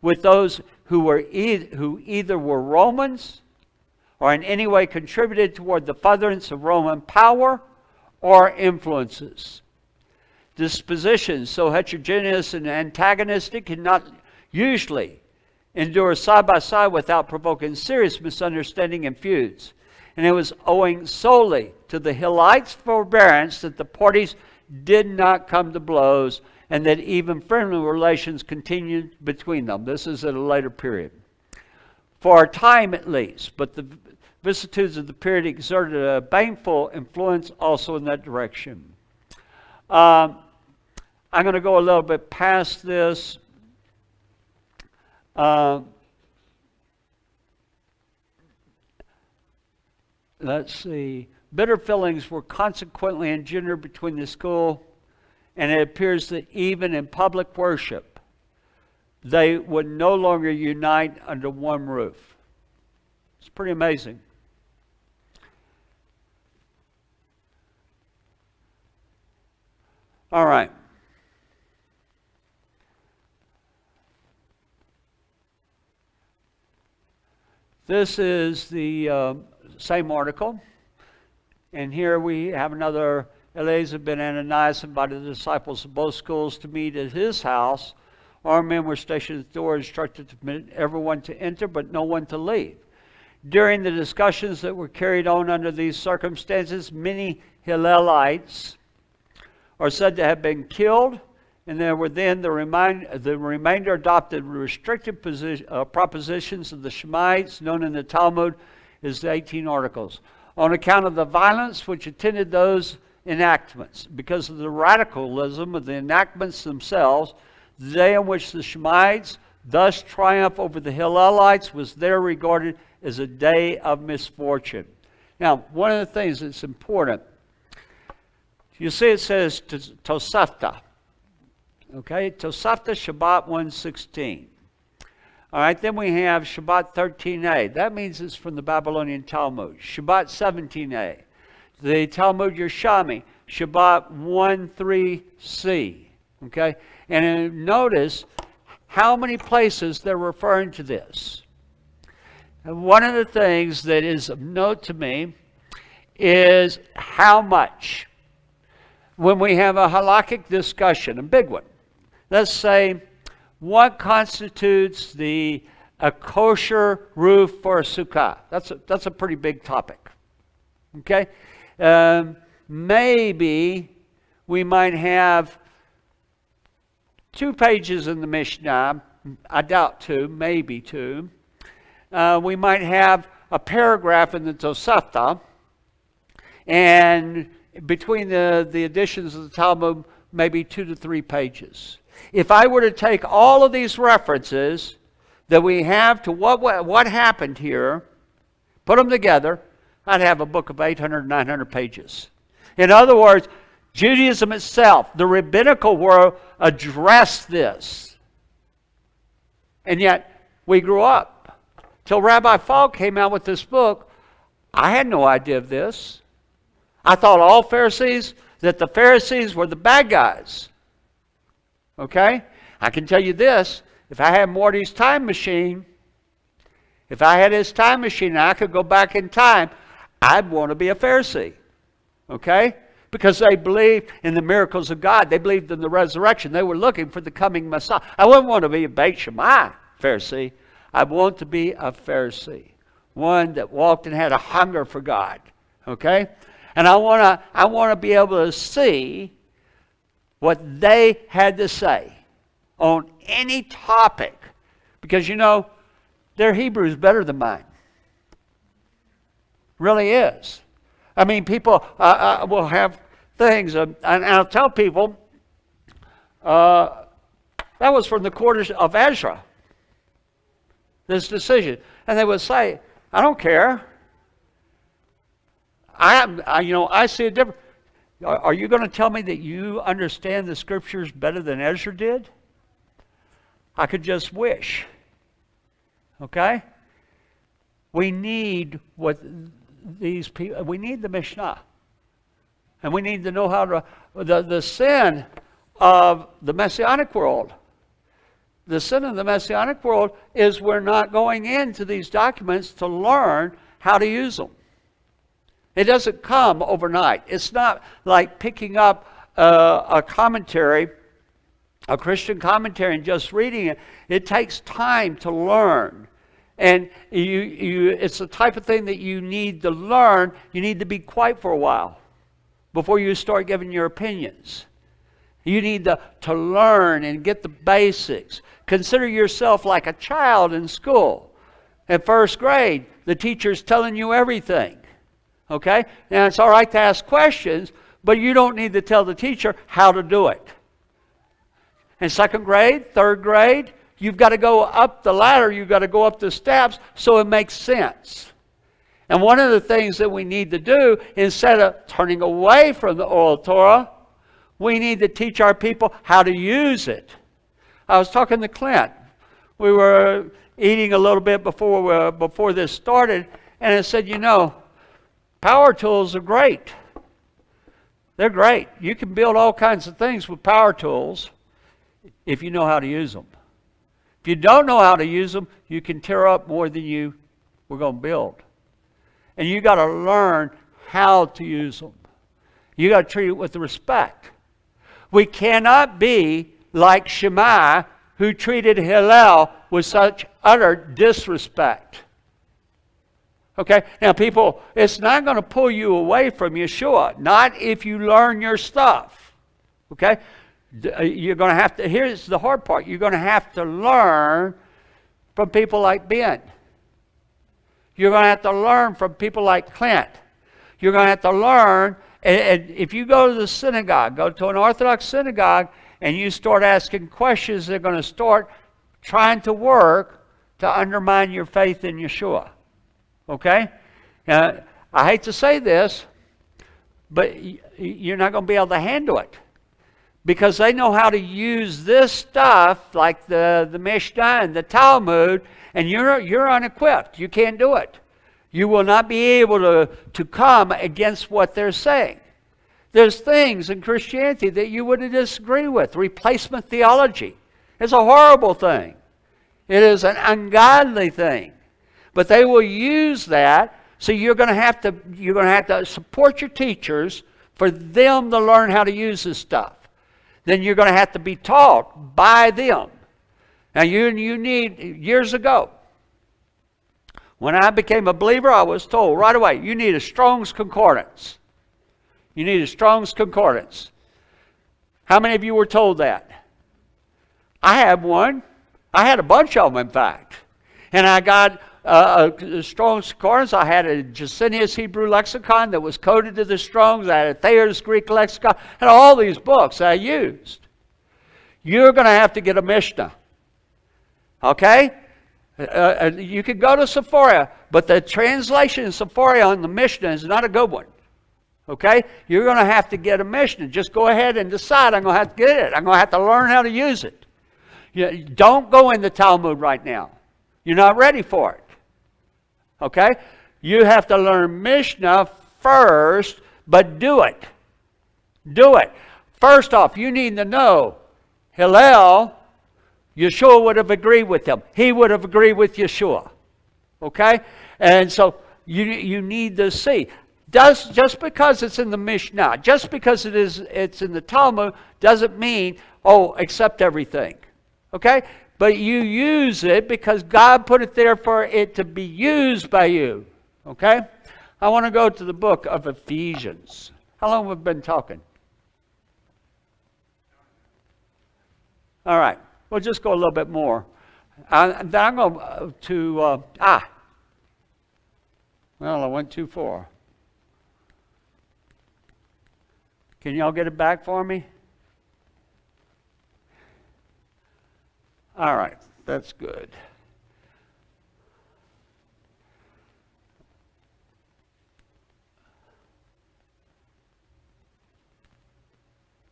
Speaker 3: with those who either were Romans or in any way contributed toward the furtherance of Roman power or influences. Dispositions so heterogeneous and antagonistic cannot usually endure side by side without provoking serious misunderstanding and feuds. And it was owing solely to the Hillites' forbearance that the parties did not come to blows, and that even friendly relations continued between them. This is at a later period. For a time at least, but the vicissitudes of the period exerted a baneful influence also in that direction. I'm going to go a little bit past this. Let's see. Bitter feelings were consequently engendered between the school, and it appears that even in public worship, they would no longer unite under one roof. It's pretty amazing. All right. This is the same article. And here we have another. Eleazar ben Ananias invited the disciples of both schools to meet at his house. Armed men were stationed at the door, instructed to permit everyone to enter, but no one to leave. During the discussions that were carried on under these circumstances, many Hillelites are said to have been killed, and there were then the remainder adopted restrictive propositions of the Shemaites, known in the Talmud as the 18 Articles, on account of the violence which attended those enactments. Because of the radicalism of the enactments themselves, the day on which the Shemaites, thus triumph over the Hillelites was there regarded as a day of misfortune. Now, one of the things that's important, you see it says Tosafta. Okay, Tosafta Shabbat 1:16. All right, then we have Shabbat 13a. That means it's from the Babylonian Talmud. Shabbat 17a. The Talmud Yerushalmi, Shabbat 1:3c. Okay, and notice how many places they're referring to this. And one of the things that is of note to me is how much. When we have a halakhic discussion, a big one, let's say, what constitutes a kosher roof for a sukkah? That's a pretty big topic. Okay? Maybe we might have 2 pages in the Mishnah. I doubt 2, maybe 2. We might have a paragraph in the Tosafta, and between the editions of the Talmud, maybe 2 to 3 pages. If I were to take all of these references that we have to what happened here, put them together, I'd have a book of 800, 900 pages. In other words, Judaism itself, the rabbinical world, addressed this. And yet, we grew up. Till Rabbi Falk came out with this book, I had no idea of this. I thought that the Pharisees were the bad guys. Okay? I can tell you this, if I had Morty's time machine, if I had his time machine and I could go back in time, I'd want to be a Pharisee. Okay? Because they believed in the miracles of God. They believed in the resurrection. They were looking for the coming Messiah. I wouldn't want to be a Beit Shammai Pharisee. I want to be a Pharisee. One that walked and had a hunger for God. Okay? And I want to be able to see what they had to say on any topic. Because, their Hebrew is better than mine. Really is. I mean, people will have things, and I'll tell people, that was from the quarters of Ezra, this decision. And they would say, I don't care. I see a difference. Are you going to tell me that you understand the Scriptures better than Ezra did? I could just wish. Okay? We need what these people, we need the Mishnah. And we need to know how to, the sin of the Messianic world. The sin of the Messianic world is we're not going into these documents to learn how to use them. It doesn't come overnight. It's not like picking up a commentary, a Christian commentary, and just reading it. It takes time to learn. And it's the type of thing that you need to learn. You need to be quiet for a while before you start giving your opinions. You need to learn and get the basics. Consider yourself like a child in school. In first grade, the teacher's telling you everything. Okay? Now, it's all right to ask questions, but you don't need to tell the teacher how to do it. In second grade, third grade, you've got to go up the ladder, you've got to go up the steps so it makes sense. And one of the things that we need to do, instead of turning away from the oral Torah, we need to teach our people how to use it. I was talking to Clint. We were eating a little bit before this started, and I said, power tools are great. They're great. You can build all kinds of things with power tools if you know how to use them. If you don't know how to use them, you can tear up more than you were going to build. And you got to learn how to use them. You got to treat it with respect. We cannot be like Shammai, who treated Hillel with such utter disrespect. Okay, now people, it's not going to pull you away from Yeshua. Not if you learn your stuff. Okay, you're going to have to, here's the hard part, you're going to have to learn from people like Ben. You're going to have to learn from people like Clint. You're going to have to learn, and if you go to the synagogue, go to an Orthodox synagogue, and you start asking questions, they're going to start trying to work to undermine your faith in Yeshua. Okay? Now, I hate to say this, but you're not going to be able to handle it. Because they know how to use this stuff, like the Mishnah and the Talmud, and you're unequipped. You can't do it. You will not be able to come against what they're saying. There's things in Christianity that you would disagree with. Replacement theology is a horrible thing. It is an ungodly thing. But they will use that, so you're going to have to support your teachers for them to learn how to use this stuff. Then you're going to have to be taught by them. Now you need, years ago, when I became a believer, I was told right away, you need a Strong's Concordance. You need a Strong's Concordance. How many of you were told that? I had one. I had a bunch of them, in fact. And I got a Strong's Concordance. I had a Jacinius Hebrew lexicon that was coded to the Strong's. I had a Thayer's Greek lexicon. I had all these books I used. You're going to have to get a Mishnah. Okay? You could go to Sephora, but the translation in Sephora on the Mishnah is not a good one. Okay? You're going to have to get a Mishnah. Just go ahead and decide, I'm going to have to get it. I'm going to have to learn how to use it. Don't go in the Talmud right now. You're not ready for it. Okay? You have to learn Mishnah first, but do it. Do it. First off, you need to know Hillel, Yeshua would have agreed with him. He would have agreed with Yeshua. Okay? And so you need to see. Just because it's in the Mishnah, just because it's in the Talmud, doesn't mean, accept everything. Okay? But you use it because God put it there for it to be used by you. Okay? I want to go to the book of Ephesians. How long have we been talking? All right. We'll just go a little bit more. Then I'm going to... well, I went too far. Can y'all get it back for me? All right. That's good.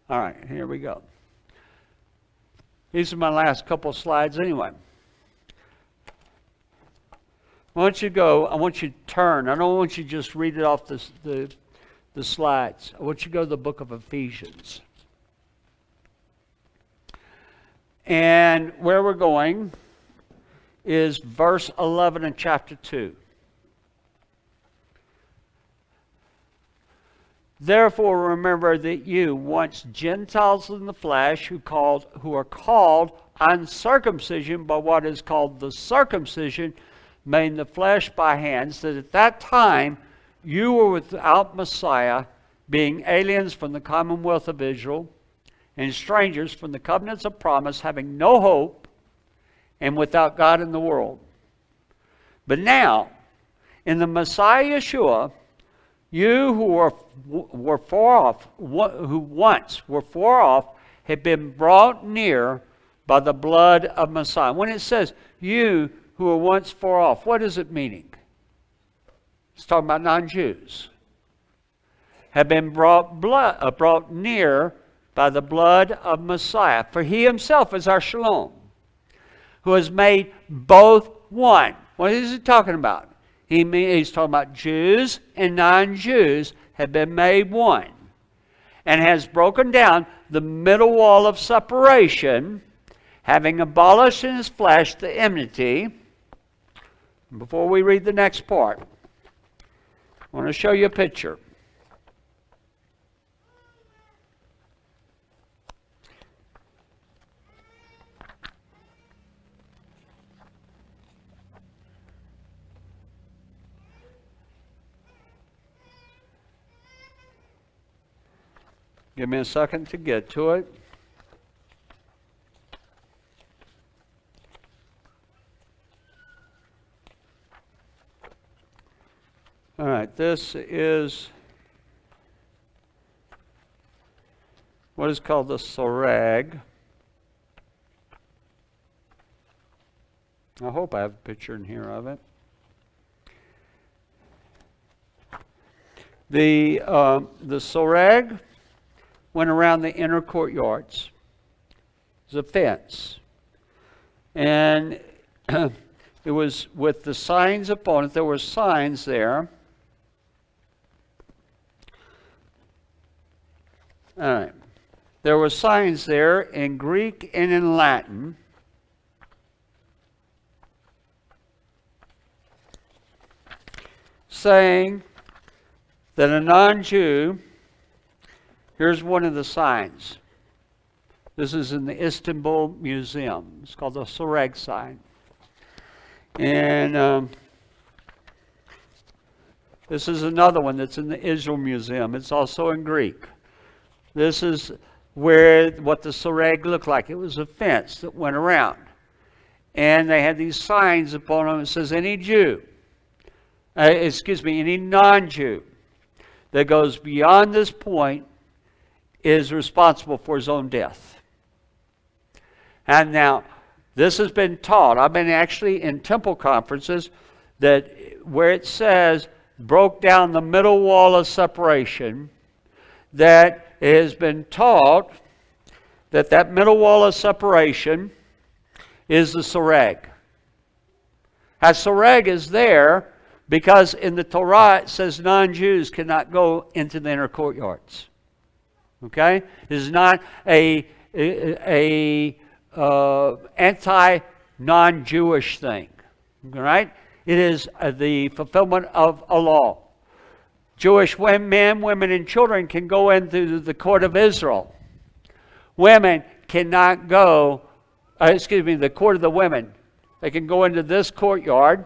Speaker 3: All right. Here we go. These are my last couple of slides anyway. I want you to turn. I don't want you to just read it off the slides. I want you to go to the book of Ephesians. And where we're going is verse 11 in chapter 2. Therefore remember that you, once Gentiles in the flesh, who are called uncircumcision by what is called the circumcision, made in the flesh by hands, that at that time you were without Messiah, being aliens from the commonwealth of Israel, and strangers from the covenants of promise, having no hope, and without God in the world. But now, in the Messiah Yeshua, you who were far off, who once were far off, have been brought near by the blood of Messiah. When it says you who were once far off, what is it meaning? It's talking about non-Jews. Have been brought near by the blood of Messiah. For he himself is our shalom, who has made both one. What is he talking about? He's talking about Jews and non-Jews have been made one, and has broken down the middle wall of separation, having abolished in his flesh the enmity. Before we read the next part, I want to show you a picture. Give me a second to get to it. All right, this is what is called the soreg. I hope I have a picture in here of it. The soreg went around the inner courtyards. It was a fence. And it was with the signs upon it. There were signs there. All right. There were signs there in Greek and in Latin. Saying that a non-Jew, here's one of the signs. This is in the Istanbul Museum. It's called the Soreg sign. And this is another one that's in the Israel Museum. It's also in Greek. This is what the Soreg looked like. It was a fence that went around. And they had these signs upon them. It says, any non-Jew that goes beyond this point is responsible for his own death. And now, this has been taught. I've been actually in temple conferences that where it says, broke down the middle wall of separation, that it has been taught that that middle wall of separation is the soreg. That soreg is there because in the Torah it says non-Jews cannot go into the inner courtyards. Okay? It is not a anti-non-Jewish thing. All right? It is the fulfillment of a law. Jewish men, women, and children can go into the court of Israel. Women cannot go, the court of the women. They can go into this courtyard,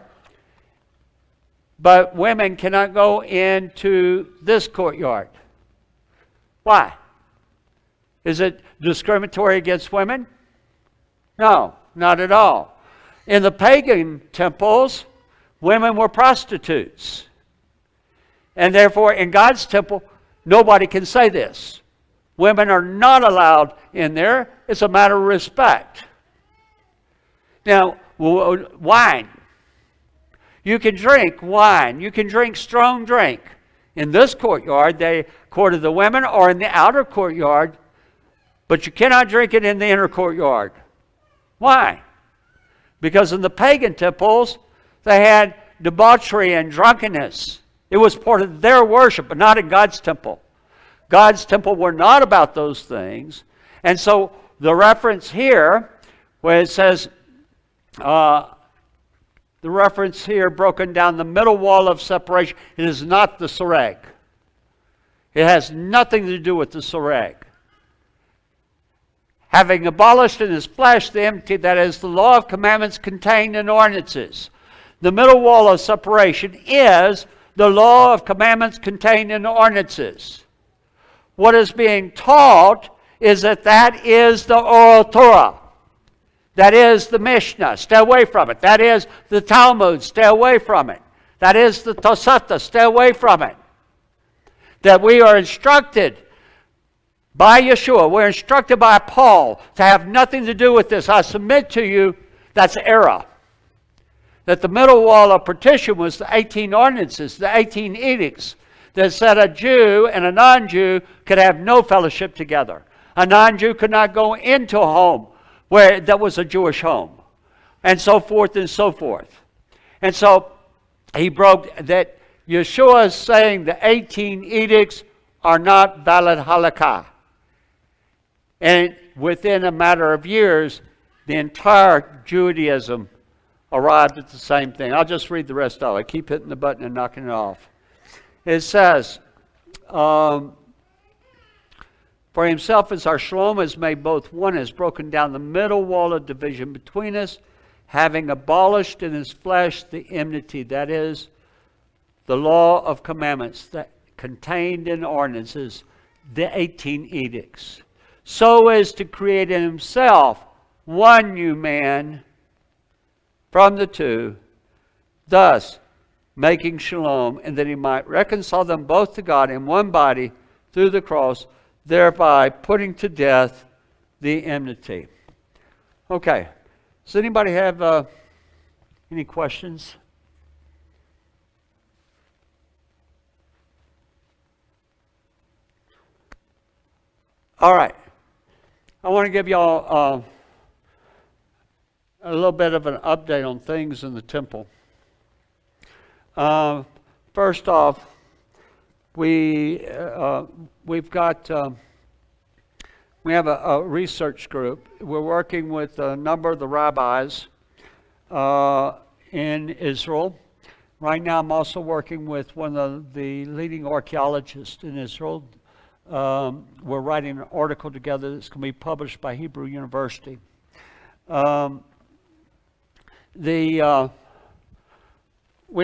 Speaker 3: but women cannot go into this courtyard. Why? Is it discriminatory against women? No, not at all. In the pagan temples, women were prostitutes. And therefore, in God's temple, nobody can say this. Women are not allowed in there. It's a matter of respect. Now, wine. You can drink wine. You can drink strong drink. In this courtyard, the court of the women, or in the outer courtyard, but you cannot drink it in the inner courtyard. Why? Because in the pagan temples, they had debauchery and drunkenness. It was part of their worship, but not in God's temple. God's temple were not about those things. And so the reference here, where it says, the reference here, broken down the middle wall of separation, it is not the soreg. It has nothing to do with the soreg. Having abolished in his flesh the enmity, that is, the law of commandments contained in ordinances. The middle wall of separation is the law of commandments contained in ordinances. What is being taught is that is the oral Torah. That is the Mishnah. Stay away from it. That is the Talmud. Stay away from it. That is the Tosafta. Stay away from it. That we are instructed by Yeshua. We're instructed by Paul to have nothing to do with this. I submit to you that's error. That the middle wall of partition was the 18 ordinances, the 18 edicts that said a Jew and a non-Jew could have no fellowship together. A non-Jew could not go into a home where that was a Jewish home, and so forth and so forth. And so he broke that. Yeshua is saying the 18 edicts are not valid halakha. And within a matter of years, the entire Judaism arrived at the same thing. I'll just read the rest of it. I keep hitting the button and knocking it off. It says, for himself as our shalom has made both one, has broken down the middle wall of division between us, having abolished in his flesh the enmity, that is, the law of commandments that contained in ordinances, the 18 edicts, so as to create in himself one new man from the two, thus making shalom, and that he might reconcile them both to God in one body through the cross, thereby putting to death the enmity. Okay. Does anybody have Any questions? All right. I want to give y'all a little bit of an update on things in the temple. First off, we have a research group. We're working with a number of the rabbis in Israel. Right now, I'm also working with one of the leading archaeologists in Israel. We're writing an article together that's going to be published by Hebrew University. We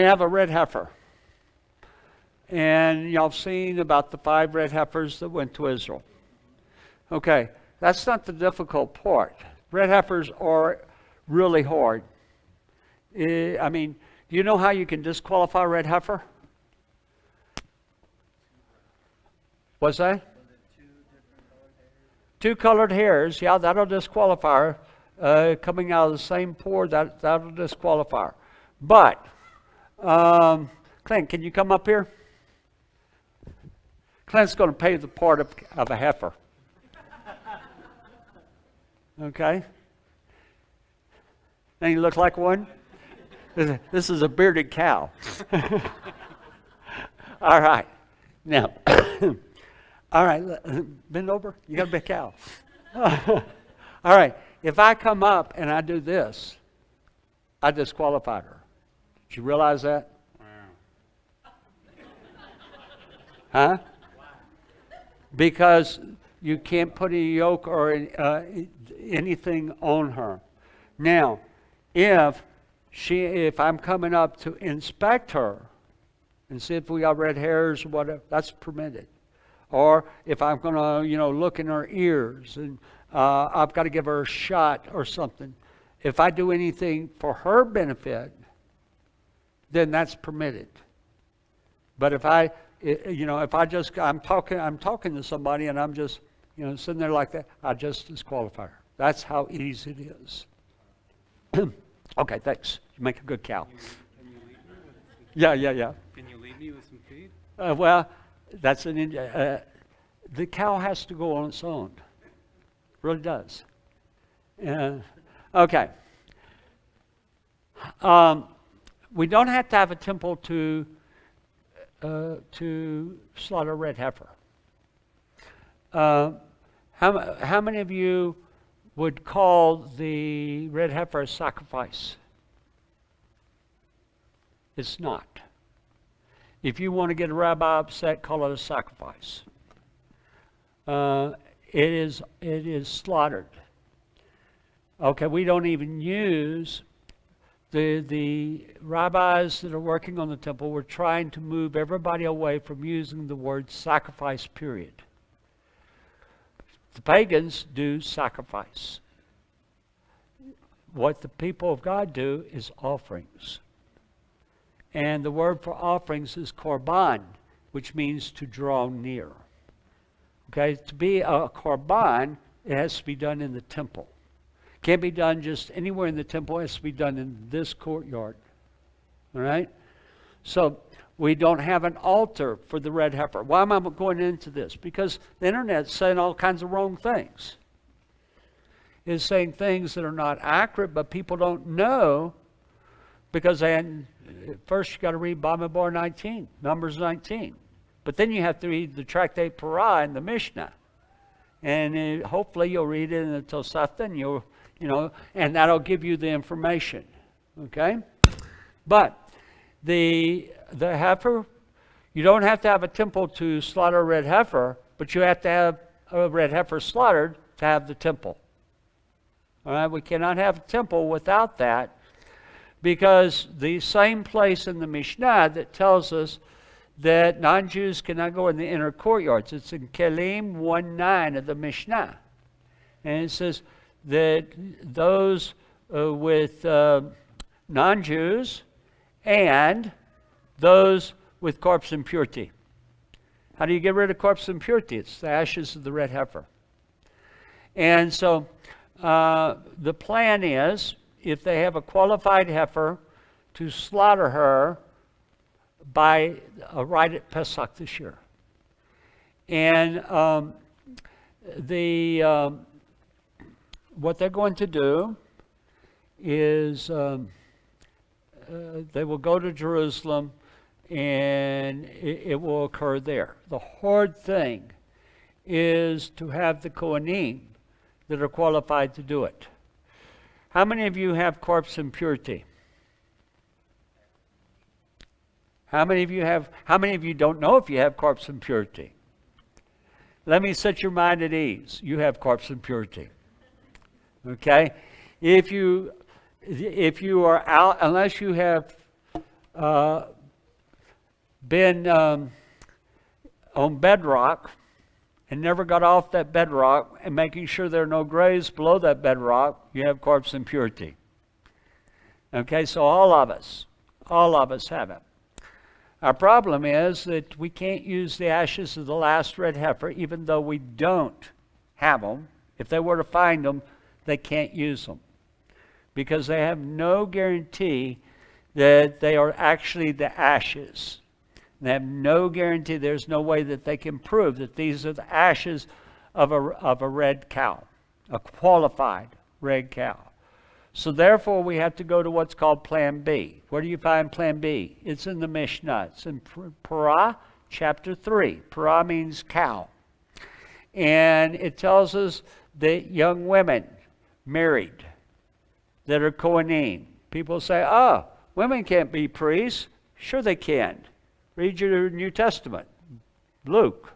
Speaker 3: have a red heifer. And y'all have seen about the 5 red heifers that went to Israel. Okay, that's not the difficult part. Red heifers are really hard. I mean, do you know how you can disqualify a red heifer? What's that? 2 colored hairs, yeah, that'll disqualify her. Coming out of the same pore, that'll disqualify her. But, Clint, can you come up here? Clint's going to play the part of a heifer. Okay? And you look like one? This is a bearded cow. All right. Now, all right, bend over. You got a big cow. All right. If I come up and I do this, I disqualified her. Did you realize that? Huh? Because you can't put a yoke or anything on her. Now, if I'm coming up to inspect her and see if we got red hairs or whatever, that's permitted. Or if I'm going to, look in her ears and I've got to give her a shot or something. If I do anything for her benefit, then that's permitted. But if I'm talking to somebody and I'm just, sitting there like that, I just disqualify her. That's how easy it is. Okay, thanks. You make a good cow.
Speaker 4: Can you leave me with
Speaker 3: Yeah.
Speaker 4: Can you leave me with some feed?
Speaker 3: Well, that's the cow has to go on its own. It really does. Okay. We don't have to have a temple to slaughter a red heifer. How many of you would call the red heifer a sacrifice? It's not. If you want to get a rabbi upset, call it a sacrifice. It is slaughtered. Okay, we don't even use the rabbis that are working on the temple. We're trying to move everybody away from using the word sacrifice, period. The pagans do sacrifice. What the people of God do is offerings. And the word for offerings is korban, which means to draw near. Okay, to be a korban, it has to be done in the temple. Can't be done just anywhere in the temple. It has to be done in this courtyard. All right? So we don't have an altar for the red heifer. Why am I going into this? Because the internet's saying all kinds of wrong things. It's saying things that are not accurate, but people don't know because first you got to read Bamidbar 19, Numbers 19. But then you have to read the Tractate Parah and the Mishnah. And hopefully you'll read it in the Tosafta and and that'll give you the information. Okay? But the heifer, you don't have to have a temple to slaughter a red heifer, but you have to have a red heifer slaughtered to have the temple. All right? We cannot have a temple without that, because the same place in the Mishnah that tells us that non-Jews cannot go in the inner courtyards. It's in Kelim 1:9 of the Mishnah. And it says that those with non-Jews and those with corpse impurity. How do you get rid of corpse impurity? It's the ashes of the red heifer. And so the plan is, if they have a qualified heifer, to slaughter her by right at Pesach this year. And what they're going to do is they will go to Jerusalem, and it will occur there. The hard thing is to have the Kohanim that are qualified to do it. How many of you have corpse impurity? How many of you don't know if you have corpse impurity? Let me set your mind at ease. You have corpse impurity. Okay? If you are out, unless you have been on bedrock and never got off that bedrock and making sure there are no graves below that bedrock, you have corpse impurity. Okay, so all of us have it. Our problem is that we can't use the ashes of the last red heifer, even though we don't have them. If they were to find them, they can't use them, because they have no guarantee that they are actually the ashes. They have no guarantee, there's no way that they can prove that these are the ashes of a red cow, a qualified red cow. So therefore we have to go to what's called Plan B. Where do you find Plan B? It's in the Mishnah. It's in Parah, chapter 3. Parah means cow. And it tells us that young women married that are Kohanim. People say, oh, women can't be priests. Sure they can. Read your New Testament. Luke.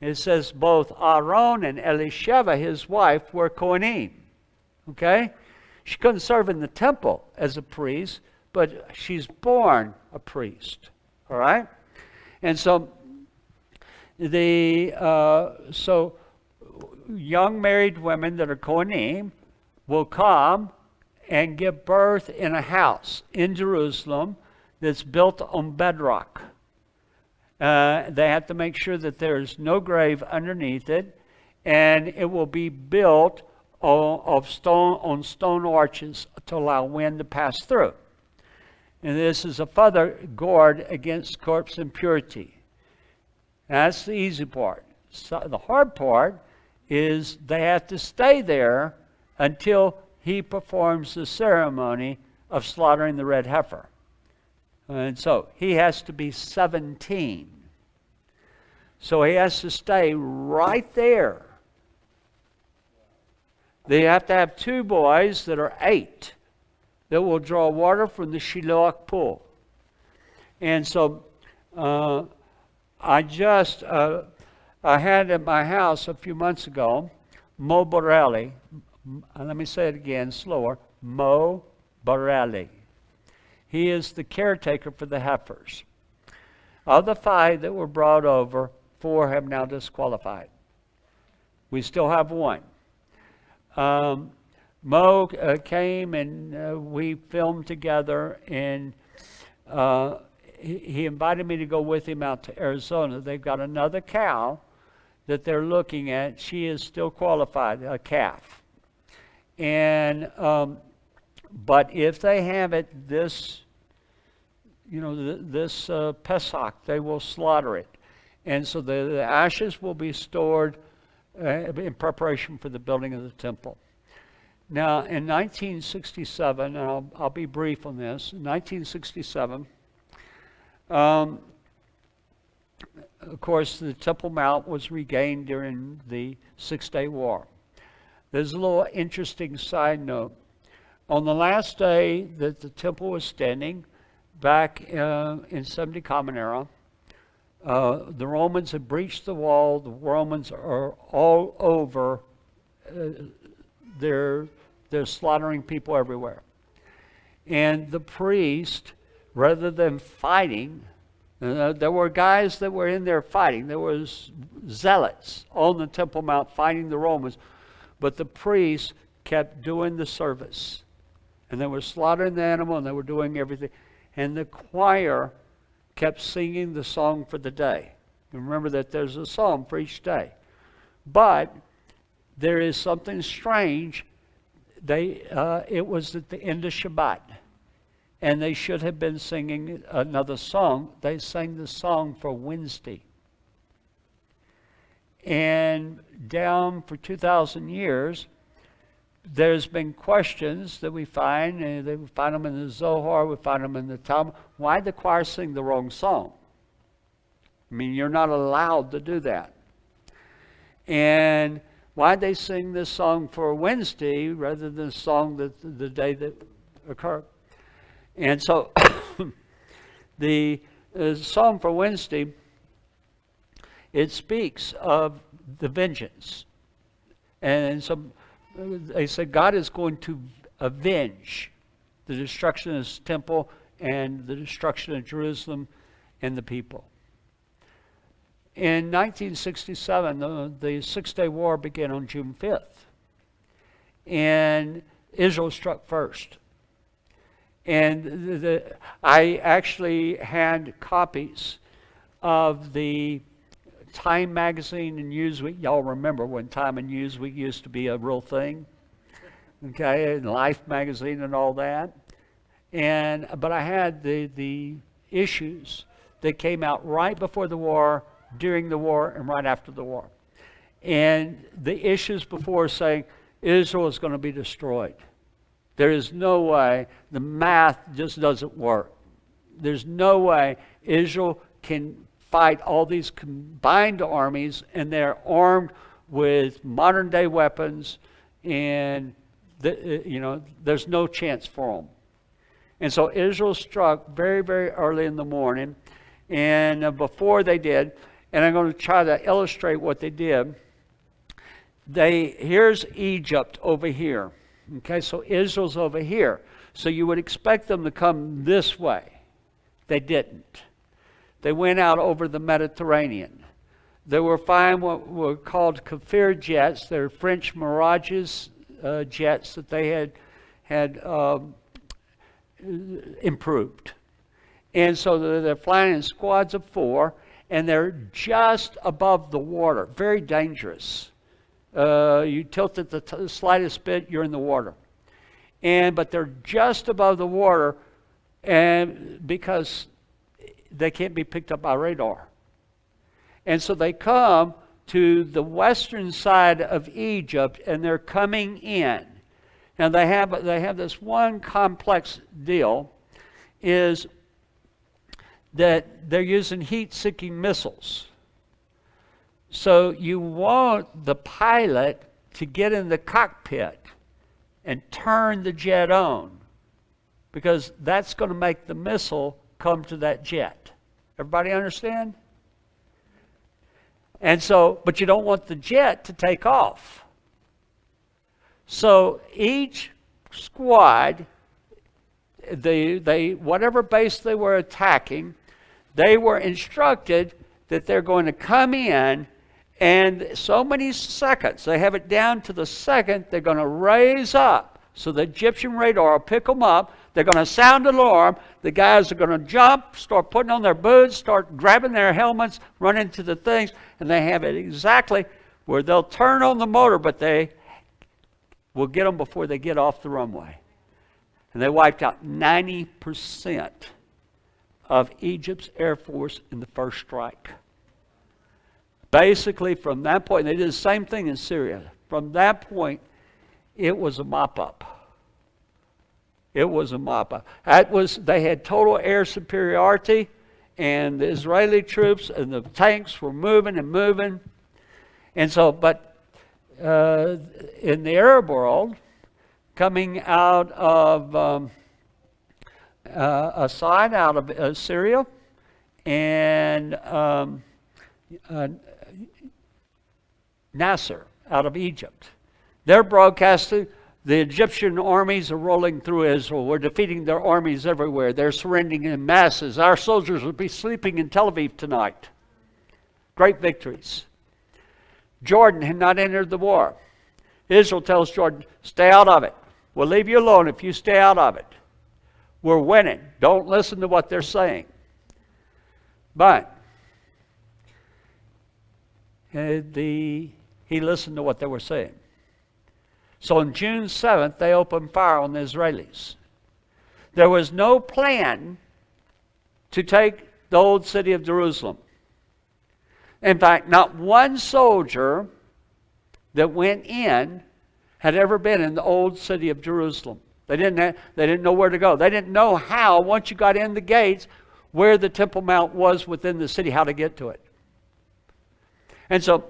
Speaker 3: It says both Aaron and Elisheva, his wife, were Kohanim. Okay? She couldn't serve in the temple as a priest, but she's born a priest. All right? And so young married women that are Kohanim will come and give birth in a house in Jerusalem that's built on bedrock. They have to make sure that there's no grave underneath it, and it will be built on stone arches to allow wind to pass through. And this is a further guard against corpse impurity. That's the easy part. So the hard part is they have to stay there until he performs the ceremony of slaughtering the red heifer. And so he has to be 17. So he has to stay right there. They have to have 2 boys that are 8 that will draw water from the Shiloach pool. And so I had at my house a few months ago, Mo Borelli. Let me say it again slower. Mo Borelli. He is the caretaker for the heifers. Of the 5 that were brought over, 4 have now disqualified. We still have 1. Mo came and we filmed together, and he invited me to go with him out to Arizona. They've got another cow that they're looking at. She is still qualified, a calf. And but if they have it this Pesach, they will slaughter it. And so the ashes will be stored in preparation for the building of the temple. Now, in 1967, and I'll be brief on this, in 1967, of course, the Temple Mount was regained during the Six-Day War. There's a little interesting side note. On the last day that the temple was standing, back in 70 Common Era, the Romans had breached the wall. The Romans are all over. They're slaughtering people everywhere. And the priest, rather than fighting, there were guys that were in there fighting. There was zealots on the Temple Mount fighting the Romans. But the priests kept doing the service. And they were slaughtering the animal, and they were doing everything. And the choir kept singing the song for the day. And remember that there's a psalm for each day. But there is something strange. It was at the end of Shabbat. and they should have been singing another song. They sang the song for Wednesday. And down for 2,000 years, there's been questions that we find, and we find them in the Zohar, we find them in the Talmud. Why did the choir sing the wrong song? I mean, you're not allowed to do that. And why did they sing this song for Wednesday rather than the song that the day that occurred? And so the song for Wednesday, it speaks of the vengeance. And so they said God is going to avenge the destruction of his temple and the destruction of Jerusalem and the people. In 1967, the Six-Day War began on June 5th. And Israel struck first. And I actually had copies of the Time magazine and Newsweek. Y'all remember when Time and Newsweek used to be a real thing? Okay, and Life magazine and all that. But I had the issues that came out right before the war, during the war, and right after the war. And the issues before saying Israel is going to be destroyed. There is no way. The math just doesn't work. There's no way Israel can fight all these combined armies, and they're armed with modern day weapons, and there's no chance for them. And so Israel struck very, very early in the morning, and before they did, and I'm going to try to illustrate what they did. Here's Egypt over here. Okay, so Israel's over here. So you would expect them to come this way. They didn't. They went out over the Mediterranean. They were flying what were called Kafir jets. They're French Mirages jets that they had improved. And so they're flying in squads of 4, and they're just above the water. Very dangerous. You tilt it the slightest bit, you're in the water. But they're just above the water, and because they can't be picked up by radar. And so they come to the western side of Egypt, and they're coming in. Now they have this one complex deal, is that they're using heat-seeking missiles. So you want the pilot to get in the cockpit and turn the jet on, because that's going to make the missile come to that jet. Everybody understand? And so, but you don't want the jet to take off. So each squad, whatever base they were attacking, they were instructed that they're going to come in, and so many seconds, they have it down to the second, they're going to raise up. So the Egyptian radar will pick them up. They're going to sound an alarm. The guys are going to jump, start putting on their boots, start grabbing their helmets, run into the things, and they have it exactly where they'll turn on the motor, but they will get them before they get off the runway. And they wiped out 90% of Egypt's Air Force in the first strike. Basically, from that point, they did the same thing in Syria. From that point, it was a mop-up. It was a mop-up. They had total air superiority, and the Israeli troops and the tanks were moving and moving. And so, but in the Arab world, coming out of Assad, out of Syria, and Nasser out of Egypt, they're broadcasting, the Egyptian armies are rolling through Israel. We're defeating their armies everywhere. They're surrendering in masses. Our soldiers will be sleeping in Tel Aviv tonight. Great victories. Jordan had not entered the war. Israel tells Jordan, stay out of it. We'll leave you alone if you stay out of it. We're winning. Don't listen to what they're saying. But he listened to what they were saying. So on June 7th, they opened fire on the Israelis. There was no plan to take the old city of Jerusalem. In fact, not one soldier that went in had ever been in the old city of Jerusalem. They didn't know where to go. They didn't know how, once you got in the gates, where the Temple Mount was within the city, how to get to it. And so,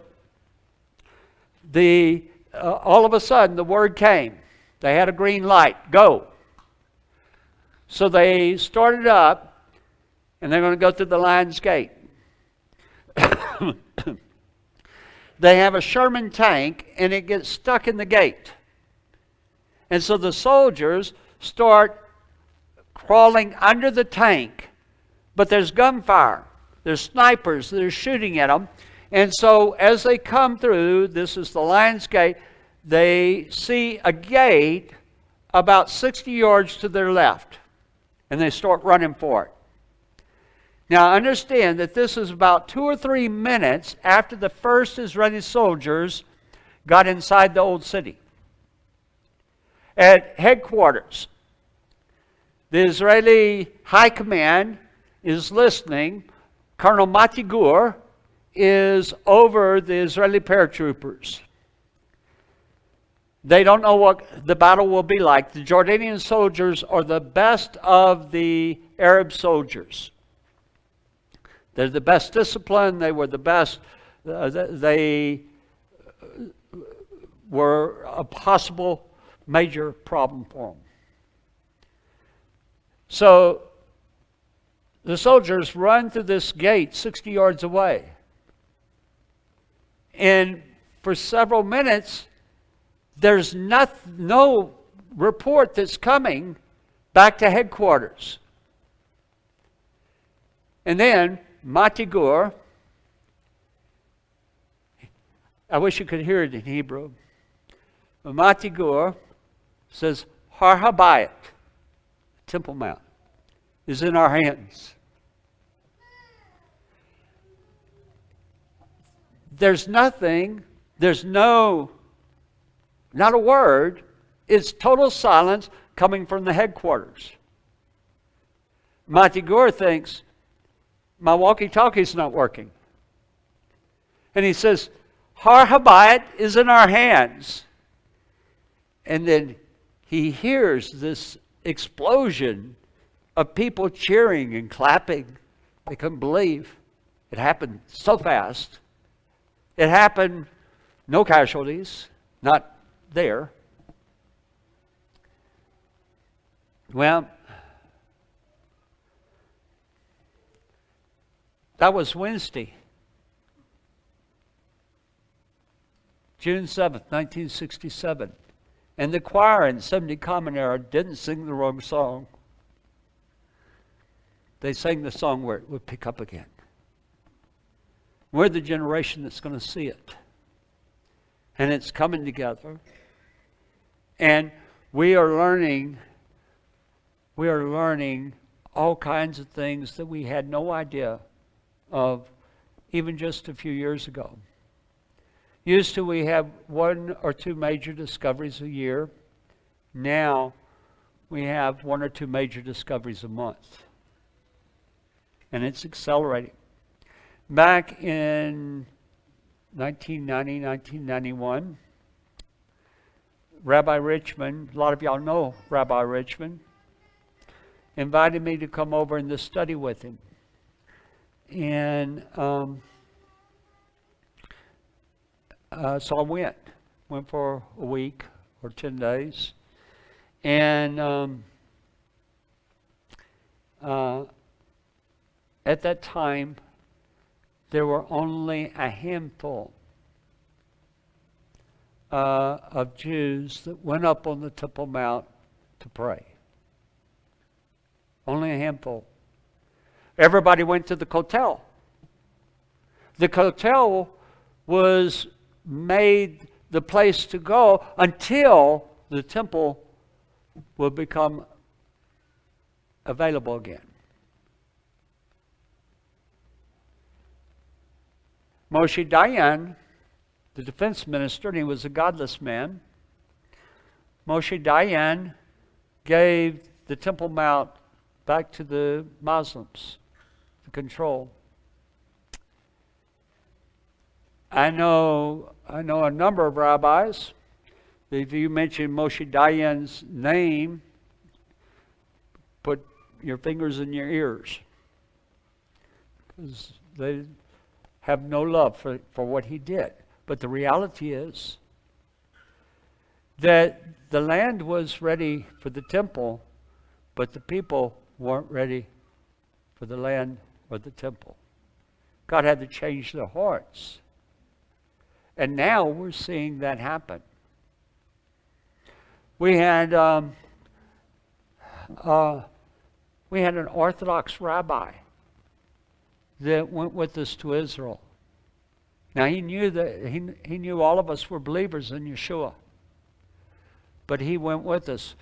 Speaker 3: all of a sudden, the word came. They had a green light. Go. So they started up, and they're going to go through the Lion's Gate. They have a Sherman tank, and it gets stuck in the gate. And so the soldiers start crawling under the tank. But there's gunfire. There's snipers that are shooting at them. And so as they come through, this is the Lion's Gate, they see a gate about 60 yards to their left. And they start running for it. Now understand that this is about 2 or 3 minutes after the first Israeli soldiers got inside the old city. At headquarters, the Israeli high command is listening. Colonel Mati Gur is over the Israeli paratroopers. They don't know what the battle will be like. The Jordanian soldiers are the best of the Arab soldiers. They're the best disciplined. They were the best. They were a possible major problem for them. So the soldiers run through this gate 60 yards away. And for several minutes, there's no report that's coming back to headquarters. And then Mati Gur, I wish you could hear it in Hebrew. Mati Gur says, Har Habayit, Temple Mount, is in our hands. There's nothing, not a word. It's total silence coming from the headquarters. Mati Gur thinks, my walkie-talkie's not working. And he says, Har Habayit is in our hands. And then he hears this explosion of people cheering and clapping. They couldn't believe it happened so fast. It happened, no casualties, not there. Well, that was Wednesday, June 7th, 1967. And the choir in 70 Common Era didn't sing the wrong song. They sang the song where it would pick up again. We're the generation that's going to see it. And it's coming together. And we are learning all kinds of things that we had no idea of even just a few years ago. Used to we have 1 or 2 major discoveries a year. Now we have 1 or 2 major discoveries a month. And it's accelerating. Back in 1990, 1991, Rabbi Richmond, a lot of y'all know Rabbi Richmond, invited me to come over and to study with him. And so I went for a week or 10 days. And at that time, there were only a handful of Jews that went up on the Temple Mount to pray. Only a handful. Everybody went to the Kotel. The Kotel was made the place to go until the temple would become available again. Moshe Dayan, the defense minister, and he was a godless man, Moshe Dayan gave the Temple Mount back to the Muslims, the control. I know a number of rabbis. If you mention Moshe Dayan's name, put your fingers in your ears, because they have no love for what he did. But the reality is that the land was ready for the temple, but the people weren't ready for the land or the temple. God had to change their hearts. And now we're seeing that happen. We had an Orthodox rabbi that went with us to Israel. Now he knew that he knew all of us were believers in Yeshua, but he went with us.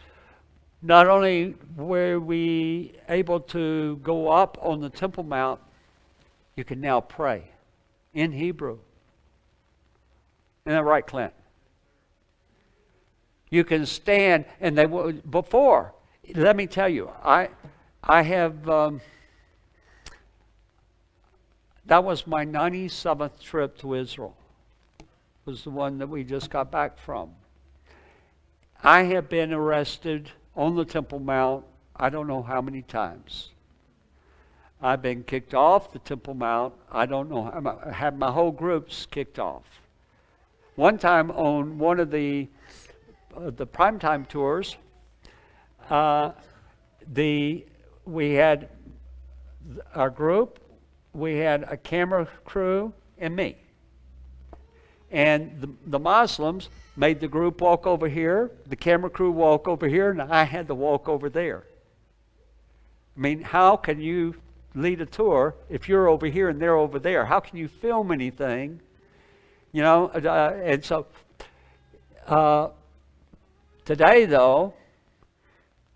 Speaker 3: Not only were we able to go up on the Temple Mount, you can now pray in Hebrew. Isn't that right, Clint? You can stand, and they would before. Let me tell you, I have. That was my 97th trip to Israel. Was the one that we just got back from. I have been arrested on the Temple Mount, I don't know how many times. I've been kicked off the Temple Mount. I don't know how. I had my whole groups kicked off. One time on one of the primetime tours, we had our group, we had a camera crew, and me. And the Muslims made the group walk over here, the camera crew walk over here, and I had to walk over there. I mean, how can you lead a tour if you're over here and they're over there? How can you film anything? You know, and so today, though,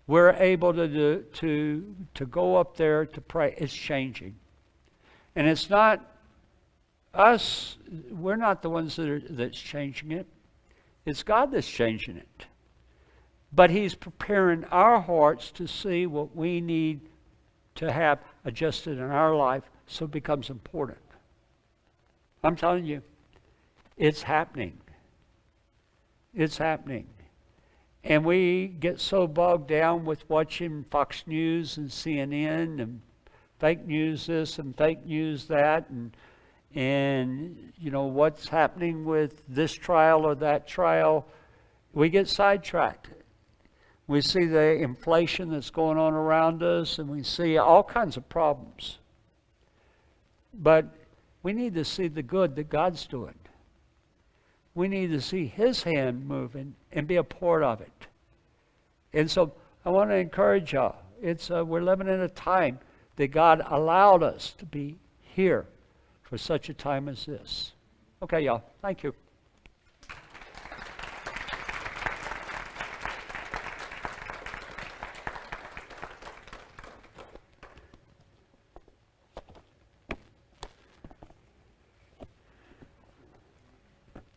Speaker 3: we're able to go up there to pray. It's changing, and it's not us. We're not the ones that's changing it. It's God that's changing it. But He's preparing our hearts to see what we need to have adjusted in our life, so it becomes important. I'm telling you. It's happening. It's happening. And we get so bogged down with watching Fox News and CNN and fake news this and fake news that and you know what's happening with this trial or that trial. We get sidetracked. We see the inflation that's going on around us, and we see all kinds of problems. But we need to see the good that God's doing. We need to see His hand moving and be a part of it. And so I want to encourage y'all. We're living in a time that God allowed us to be here for such a time as this. Okay, y'all. Thank you.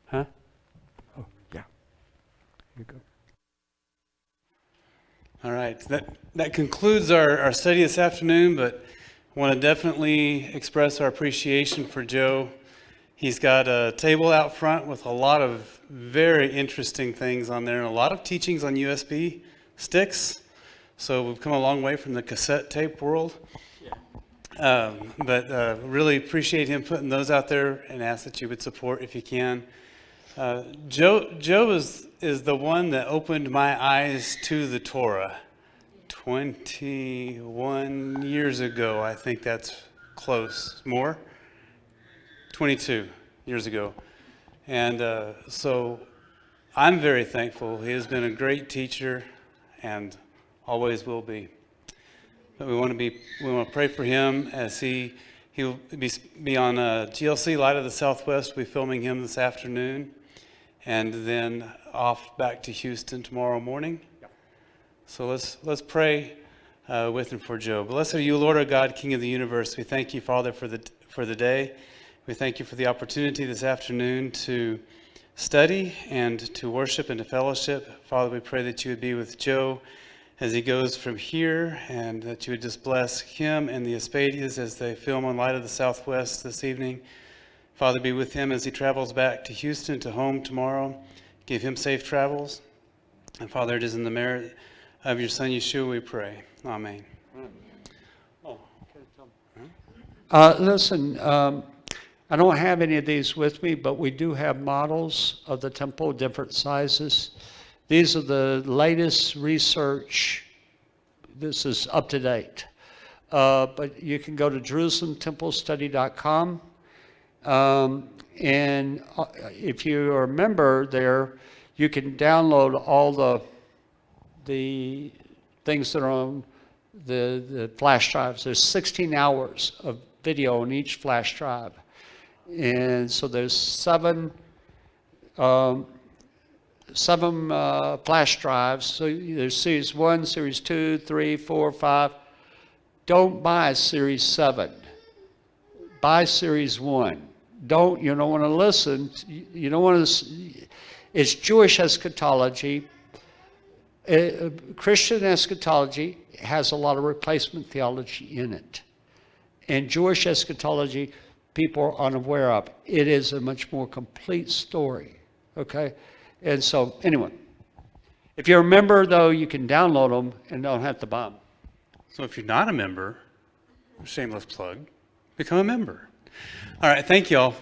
Speaker 3: Huh? Oh, yeah. Here you go.
Speaker 4: All right, that concludes our study this afternoon, but I want to definitely express our appreciation for Joe. He's got a table out front with a lot of very interesting things on there and a lot of teachings on USB sticks. So we've come a long way from the cassette tape world. But really appreciate him putting those out there and ask that you would support if you can. Joe is the one that opened my eyes to the Torah 21 years ago. I think that's close. More? 22 years ago. And so I'm very thankful. He has been a great teacher and always will be. But we want to pray for him as he'll be on GLC Light of the Southwest. We'll be filming him this afternoon. And then off back to Houston tomorrow morning. Yep. So let's pray with and for Joe. Blessed are you, Lord our God, King of the universe. We thank you, Father, for the day. We thank you for the opportunity this afternoon to study and to worship and to fellowship. Father, we pray that you would be with Joe as he goes from here, and that you would just bless him and the Espadias as they film on Light of the Southwest this evening. Father, be with him as he travels back to Houston, to home tomorrow. Give him safe travels. And Father, it is in the merit of your Son, Yeshua, we pray. Amen.
Speaker 3: Listen, I don't have any of these with me, but we do have models of the temple, different sizes. These are the latest research. This is up to date. But you can go to JerusalemTempleStudy.com. And if you are a member there, you can download all the things that are on the flash drives. There's 16 hours of video on each flash drive. And so there's seven flash drives. So there's series 1, series 2, 3, 4, 5. Don't buy series 7. Buy series 1. You don't want to listen. You don't want to. It's Jewish eschatology. Christian eschatology has a lot of replacement theology in it. And Jewish eschatology, people are unaware of. It is a much more complete story, okay? And so, anyway, if you're a member, though, you can download them and don't have to buy them.
Speaker 4: So if you're not a member, shameless plug, become a member. All right, thank you all.